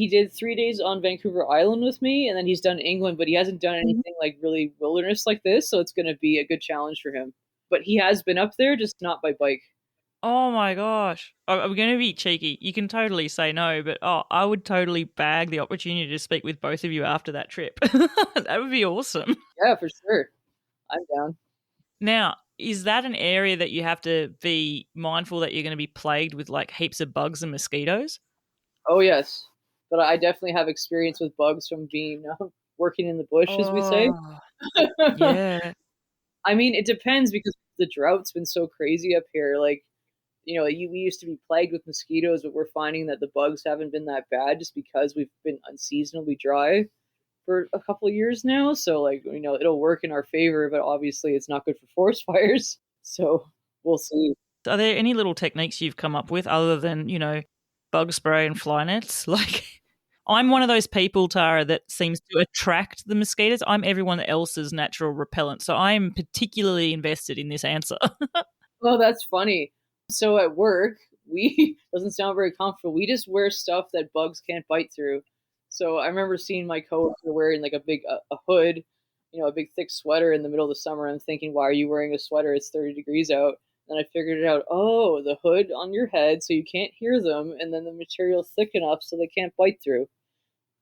did 3 days on Vancouver Island with me, and then he's done England, but he hasn't done anything like really wilderness like this. So it's going to be a good challenge for him. But he has been up there, just not by bike. Oh my gosh. I'm going to be cheeky. You can totally say no, but I would totally bag the opportunity to speak with both of you after that trip. That would be awesome. Yeah, for sure. I'm down. Now, is that an area that you have to be mindful that you're going to be plagued with like heaps of bugs and mosquitoes? Oh, yes. But I definitely have experience with bugs from being working in the bush, as we say. Oh, yeah. I mean, it depends because the drought's been so crazy up here. Like, we used to be plagued with mosquitoes, but we're finding that the bugs haven't been that bad just because we've been unseasonably dry for a couple of years now. So, like, it'll work in our favor, but obviously it's not good for forest fires. So we'll see. Are there any little techniques you've come up with other than, bug spray and fly nets? Like, I'm one of those people, Tara, that seems to attract the mosquitoes. I'm everyone else's natural repellent. So I'm particularly invested in this answer. Oh, that's funny. So at work, we doesn't sound very comfortable. We just wear stuff that bugs can't bite through. So I remember seeing my coworker wearing like a big a hood, a big thick sweater in the middle of the summer. I'm thinking, why are you wearing a sweater? It's 30 degrees out. Then I figured it out. Oh, the hood on your head so you can't hear them, and then the material thick enough so they can't bite through.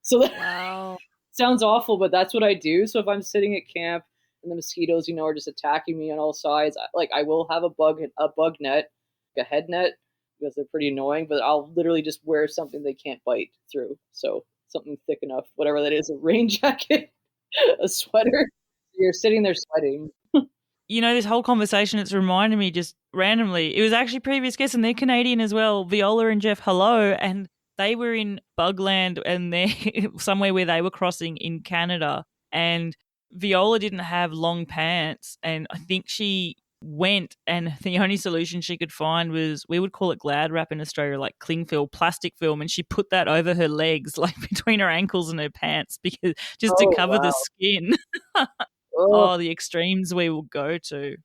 So that Wow. sounds awful, but that's what I do. So if I'm sitting at camp and the mosquitoes, are just attacking me on all sides, I will have a bug net, like a head net, because they're pretty annoying. But I'll literally just wear something they can't bite through. So something thick enough, whatever that is, a rain jacket, a sweater. You're sitting there sweating. This whole conversation, it's reminded me just randomly. It was actually previous guests, and they're Canadian as well, Viola and Jeff. Hello, and they were in Bugland, and they're somewhere where they were crossing in Canada. And Viola didn't have long pants, and I think she went, and the only solution she could find was, we would call it glad wrap in Australia, like cling film, plastic film, and she put that over her legs, like between her ankles and her pants, because just to cover the skin. Oh. Oh, the extremes we will go to.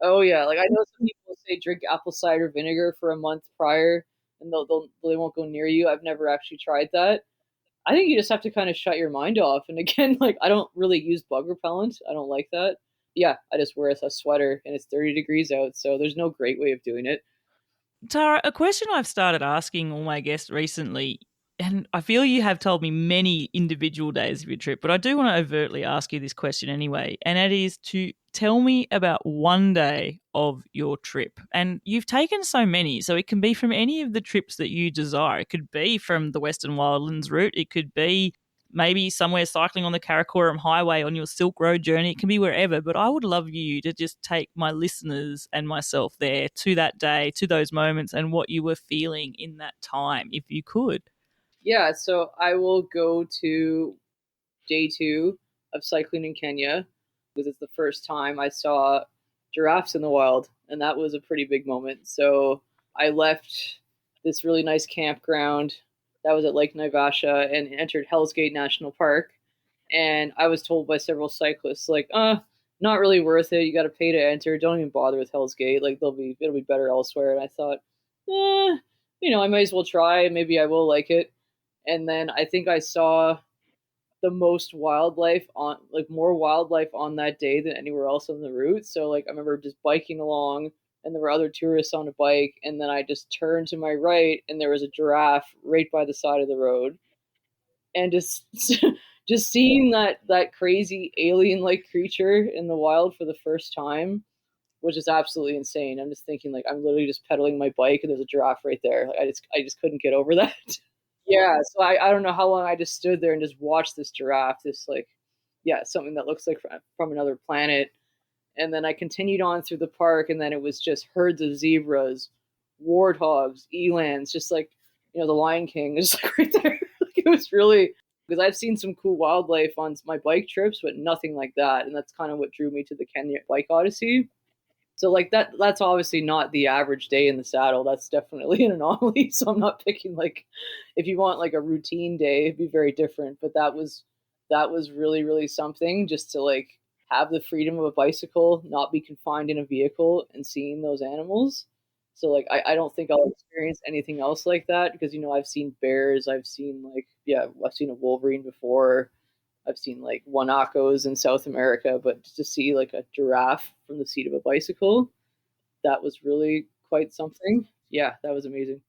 Oh yeah, like I know some people say drink apple cider vinegar for a month prior, and they won't go near you. I've never actually tried that. I think you just have to kind of shut your mind off. And again, like I don't really use bug repellent. I don't like that. Yeah, I just wear a sweater, and it's 30 degrees out, so there's no great way of doing it. Tara, a question I've started asking all my guests recently, and I feel you have told me many individual days of your trip, but I do want to overtly ask you this question anyway, and that is to tell me about one day of your trip. And you've taken so many, so it can be from any of the trips that you desire. It could be from the Western Wildlands route. It could be maybe somewhere cycling on the Karakoram Highway on your Silk Road journey. It can be wherever, but I would love you to just take my listeners and myself there to that day, to those moments, and what you were feeling in that time, if you could. Yeah, so I will go to day 2. of cycling in Kenya because it's the first time I saw giraffes in the wild, and that was a pretty big moment. So I left this really nice campground that was at Lake Naivasha and entered Hell's Gate National Park. And I was told by several cyclists, like, not really worth it. You got to pay to enter. Don't even bother with Hell's Gate. Like, it'll be better elsewhere. And I thought, I might as well try. Maybe I will like it. And then I think I saw the most wildlife on, like, more wildlife on that day than anywhere else on the route. So like I remember just biking along and there were other tourists on a bike, and then I just turned to my right and there was a giraffe right by the side of the road. And just just seeing that crazy alien like creature in the wild for the first time was just absolutely insane. I'm just thinking, like, I'm literally just pedaling my bike and there's a giraffe right there. Like, I just couldn't get over that. Yeah, so I don't know how long I just stood there and just watched this giraffe, this, like, yeah, something that looks like from another planet. And then I continued on through the park, and then it was just herds of zebras, warthogs, elands, just like, the Lion King is like right there. Like, it was really, because I've seen some cool wildlife on my bike trips, but nothing like that. And that's kind of what drew me to the Kenya Bike Odyssey. So like that's obviously not the average day in the saddle. That's definitely an anomaly. So I'm not picking, like, if you want like a routine day, it'd be very different. But that was really, really something, just to like have the freedom of a bicycle, not be confined in a vehicle and seeing those animals. So like I don't think I'll experience anything else like that, because I've seen bears, I've seen, like, yeah, I've seen a wolverine before. I've seen like guanacos in South America, but to see like a giraffe from the seat of a bicycle, that was really quite something. Yeah, that was amazing.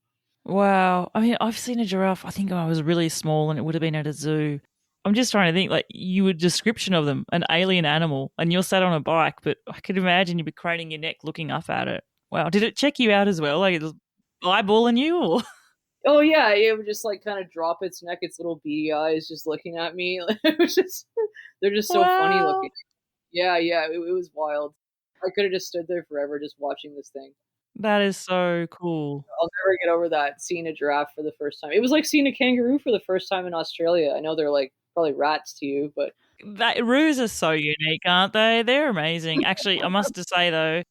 Wow. I mean, I've seen a giraffe. I think I was really small and it would have been at a zoo. I'm just trying to think, like, you a description of them, an alien animal, and you're sat on a bike, but I could imagine you'd be craning your neck looking up at it. Wow. Did it check you out as well? Like, it was eyeballing you? Or? Oh yeah, it would just like kind of drop its neck, its little beady eyes, just looking at me. It was just, they're just so funny Wow. looking. Yeah, yeah, it was wild. I could have just stood there forever just watching this thing. That is so cool. I'll never get over that, seeing a giraffe for the first time. It was like seeing a kangaroo for the first time in Australia. I know they're like probably rats to you, but That roos are so unique, aren't they? They're amazing. Actually, I must just say though,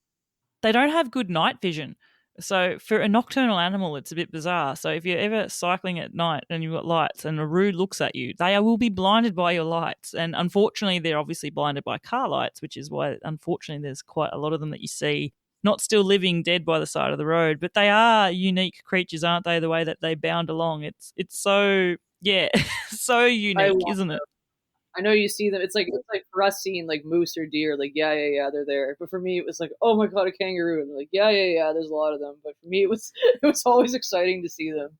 they don't have good night vision. So for a nocturnal animal, it's a bit bizarre. So if you're ever cycling at night and you've got lights and a roo looks at you, they will be blinded by your lights. And unfortunately, they're obviously blinded by car lights, which is why, unfortunately, there's quite a lot of them that you see not still living dead by the side of the road. But they are unique creatures, aren't they? The way that they bound along. It's so, yeah, so I unique, love isn't it? them. I know you see them. It's like for us seeing like moose or deer, like, yeah, yeah, yeah, they're there. But for me, it was like, oh my god, a kangaroo, and like, yeah, yeah, yeah, there's a lot of them. But for me, it was it was always exciting to see them.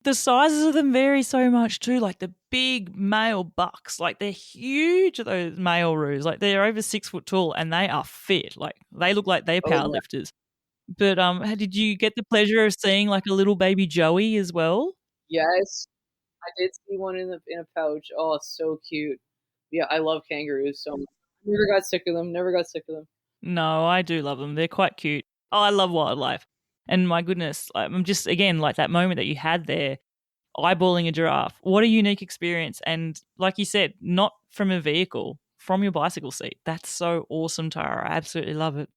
The sizes of them vary so much too. Like the big male bucks, like they're huge. Those male roos, like they're over 6 foot tall, and they are fit. Like they look like they're Oh yeah, powerlifters. But did you get the pleasure of seeing like a little baby Joey as well? yes, I did see one in a pouch. Oh, it's so cute. Yeah, I love kangaroos so much. Never got sick of them. Never got sick of them. No, I do love them. They're quite cute. Oh, I love wildlife. And my goodness, I'm just again like that moment that you had there, eyeballing a giraffe. What a unique experience. And like you said, not from a vehicle, from your bicycle seat. That's so awesome, Tara. I absolutely love it.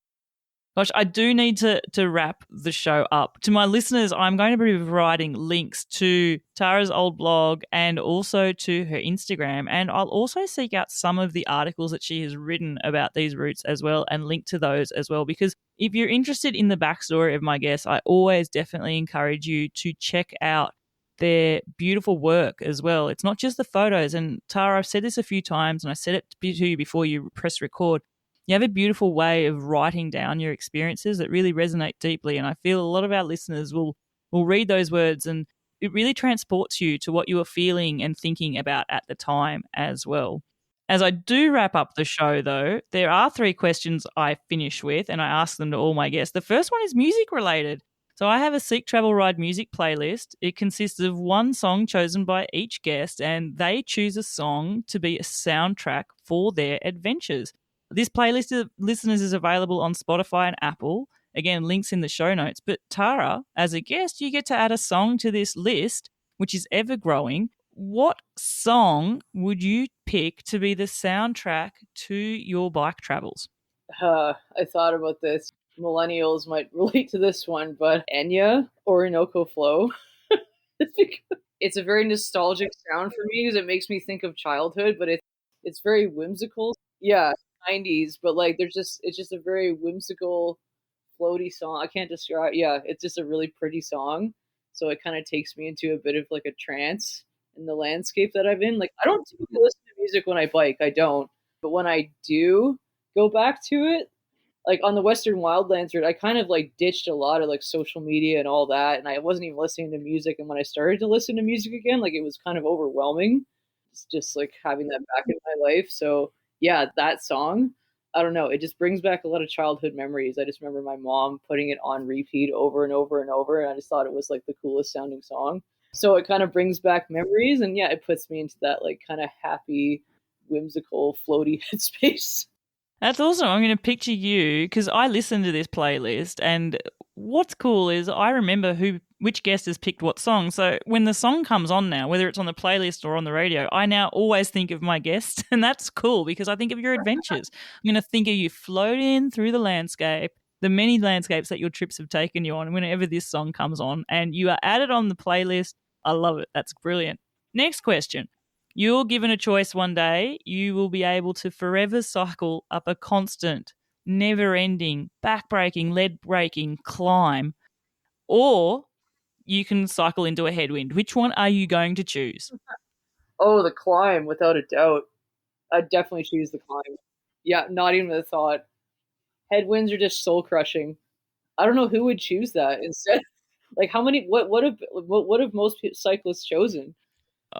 Gosh, I do need to wrap the show up. To my listeners, I'm going to be providing links to Tara's old blog and also to her Instagram. And I'll also seek out some of the articles that she has written about these routes as well and link to those as well. Because if you're interested in the backstory of my guests, I always definitely encourage you to check out their beautiful work as well. It's not just the photos. And Tara, I've said this a few times and I said it to you before you press record. You have a beautiful way of writing down your experiences that really resonate deeply. And I feel a lot of our listeners will read those words and it really transports you to what you were feeling and thinking about at the time as well. As I do wrap up the show, though, there are 3 questions I finish with, and I ask them to all my guests. The first one is music related. So I have a Seek Travel Ride music playlist. It consists of one song chosen by each guest, and they choose a song to be a soundtrack for their adventures. This playlist of listeners is available on Spotify and Apple. Again, links in the show notes. But Tara, as a guest, you get to add a song to this list, which is ever growing. What song would you pick to be the soundtrack to your bike travels? I thought about this. Millennials might relate to this one, but Enya, Orinoco Flow. It's a very nostalgic sound for me because it makes me think of childhood, but it's very whimsical. Yeah, 90s, but like it's just a very whimsical, floaty song. I can't describe. Yeah, it's just a really pretty song. So it kind of takes me into a bit of like a trance in the landscape that I'm in. Like I don't typically listen to music when I bike. I don't, but when I do go back to it, like on the Western Wildlands route, I kind of like ditched a lot of like social media and all that, and I wasn't even listening to music. And when I started to listen to music again, like it was kind of overwhelming. It's just like having that back in my life. So yeah, that song, I don't know, it just brings back a lot of childhood memories. I just remember my mom putting it on repeat over and over and over, and I just thought it was like the coolest sounding song. So it kind of brings back memories, and yeah, it puts me into that like kind of happy, whimsical, floaty headspace. That's awesome. I'm going to picture you because I listened to this playlist, and what's cool is I remember which guest has picked what song. So when the song comes on now, whether it's on the playlist or on the radio, I now always think of my guest, and that's cool because I think of your adventures. I'm going to think of you floating through the landscape, the many landscapes that your trips have taken you on whenever this song comes on, and you are added on the playlist. I love it. That's brilliant. Next question. You're given a choice one day. You will be able to forever cycle up a constant, never-ending, back-breaking, lead-breaking climb, or you can cycle into a headwind. Which one are you going to choose? Oh, the climb, without a doubt. I'd definitely choose the climb. Yeah, not even a thought. Headwinds are just soul crushing. I don't know who would choose that instead. Like, how many? What have most cyclists chosen?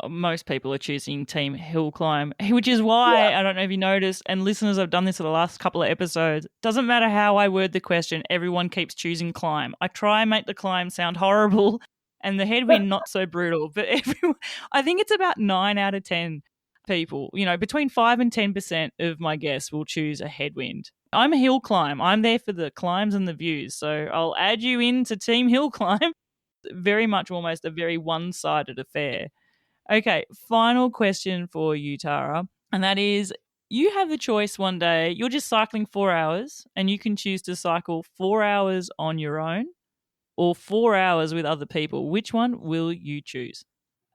Most people are choosing Team Hill Climb, which is Yeah, why, I don't know if you noticed, and listeners, I've done this for the last couple of episodes. Doesn't matter how I word the question, everyone keeps choosing climb. I try and make the climb sound horrible and the headwind not so brutal, but everyone, I think it's about 9 out of 10 people, between 5 and 10% of my guests will choose a headwind. I'm a hill climb. I'm there for the climbs and the views, so I'll add you into Team Hill Climb. Very much almost a very one-sided affair. Okay, final question for you, Tara, and that is you have the choice one day, you're just cycling 4 hours and you can choose to cycle 4 hours on your own or 4 hours with other people. Which one will you choose?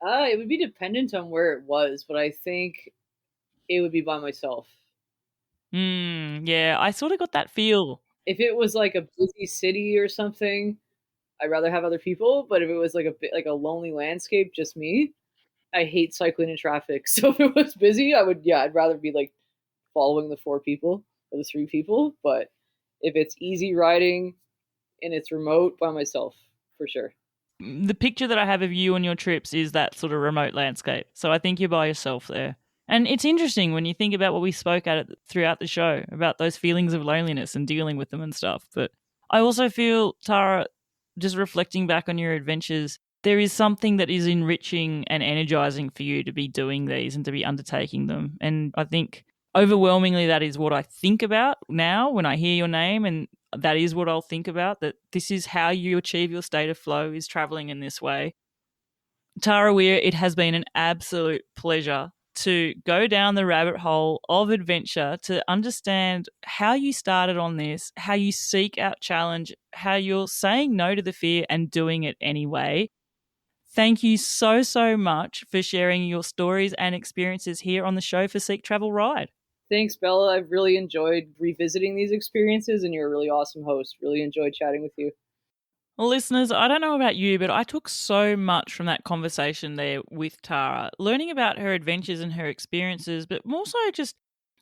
it would be dependent on where it was, but I think it would be by myself. Yeah, I sort of got that feel. If it was like a busy city or something, I'd rather have other people. But if it was like a bit like a lonely landscape, just me, I hate cycling in traffic. So if it was busy, I'd rather be like following the four people or the three people. But if it's easy riding and it's remote, by myself for sure. The picture that I have of you on your trips is that sort of remote landscape. So I think you're by yourself there. And it's interesting when you think about what we spoke at throughout the show about those feelings of loneliness and dealing with them and stuff. But I also feel, Tara, just reflecting back on your adventures, there is something that is enriching and energizing for you to be doing these and to be undertaking them. And I think overwhelmingly that is what I think about now when I hear your name, and that is what I'll think about, that this is how you achieve your state of flow, is traveling in this way. Tara Weir, it has been an absolute pleasure to go down the rabbit hole of adventure, to understand how you started on this, how you seek out challenge, how you're saying no to the fear and doing it anyway. Thank you so, so much for sharing your stories and experiences here on the show for Seek Travel Ride. Thanks, Bella. I've really enjoyed revisiting these experiences, and you're a really awesome host. Really enjoyed chatting with you. Well, listeners, I don't know about you, but I took so much from that conversation there with Tara, learning about her adventures and her experiences, but more so just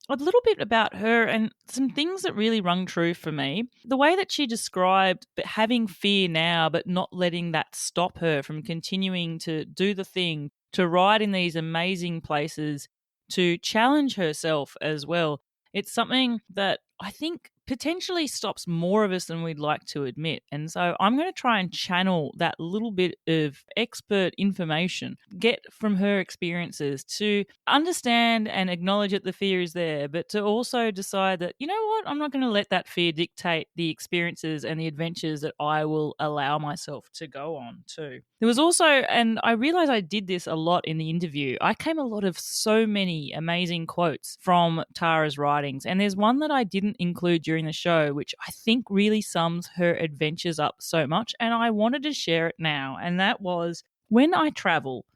a little bit about her and some things that really rung true for me. The way that she described having fear now, but not letting that stop her from continuing to do the thing, to ride in these amazing places, to challenge herself as well. It's something that I think potentially stops more of us than we'd like to admit. And so I'm going to try and channel that little bit of expert information, get from her experiences to understand and acknowledge that the fear is there, but to also decide that, you know what, I'm not going to let that fear dictate the experiences and the adventures that I will allow myself to go on too. There was also, and I realized I did this a lot in the interview, I came a lot of so many amazing quotes from Tara's writings. And there's one that I didn't include during the show, which I think really sums her adventures up so much. And I wanted to share it now. And that was, when I travel,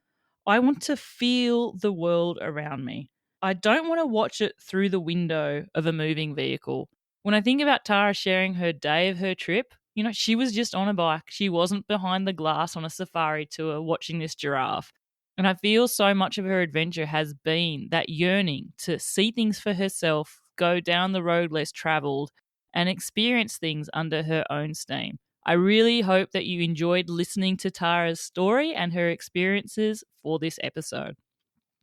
I want to feel the world around me. I don't want to watch it through the window of a moving vehicle. When I think about Tara sharing her day of her trip, she was just on a bike. She wasn't behind the glass on a safari tour watching this giraffe. And I feel so much of her adventure has been that yearning to see things for herself, go down the road less traveled, and experience things under her own steam. I really hope that you enjoyed listening to Tara's story and her experiences for this episode.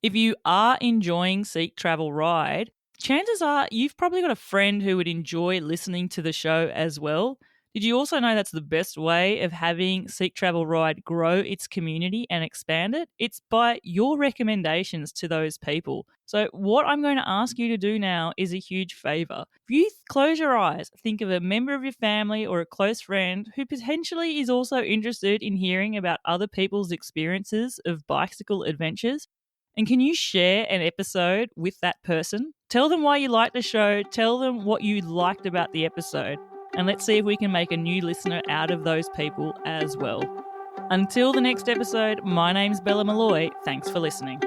If you are enjoying Seek Travel Ride, chances are you've probably got a friend who would enjoy listening to the show as well. Did you also know that's the best way of having Seek Travel Ride grow its community and expand it? It's by your recommendations to those people. So what I'm going to ask you to do now is a huge favor. If you close your eyes, think of a member of your family or a close friend who potentially is also interested in hearing about other people's experiences of bicycle adventures. And can you share an episode with that person? Tell them why you like the show. Tell them what you liked about the episode. And let's see if we can make a new listener out of those people as well. Until the next episode, my name's Bella Malloy. Thanks for listening.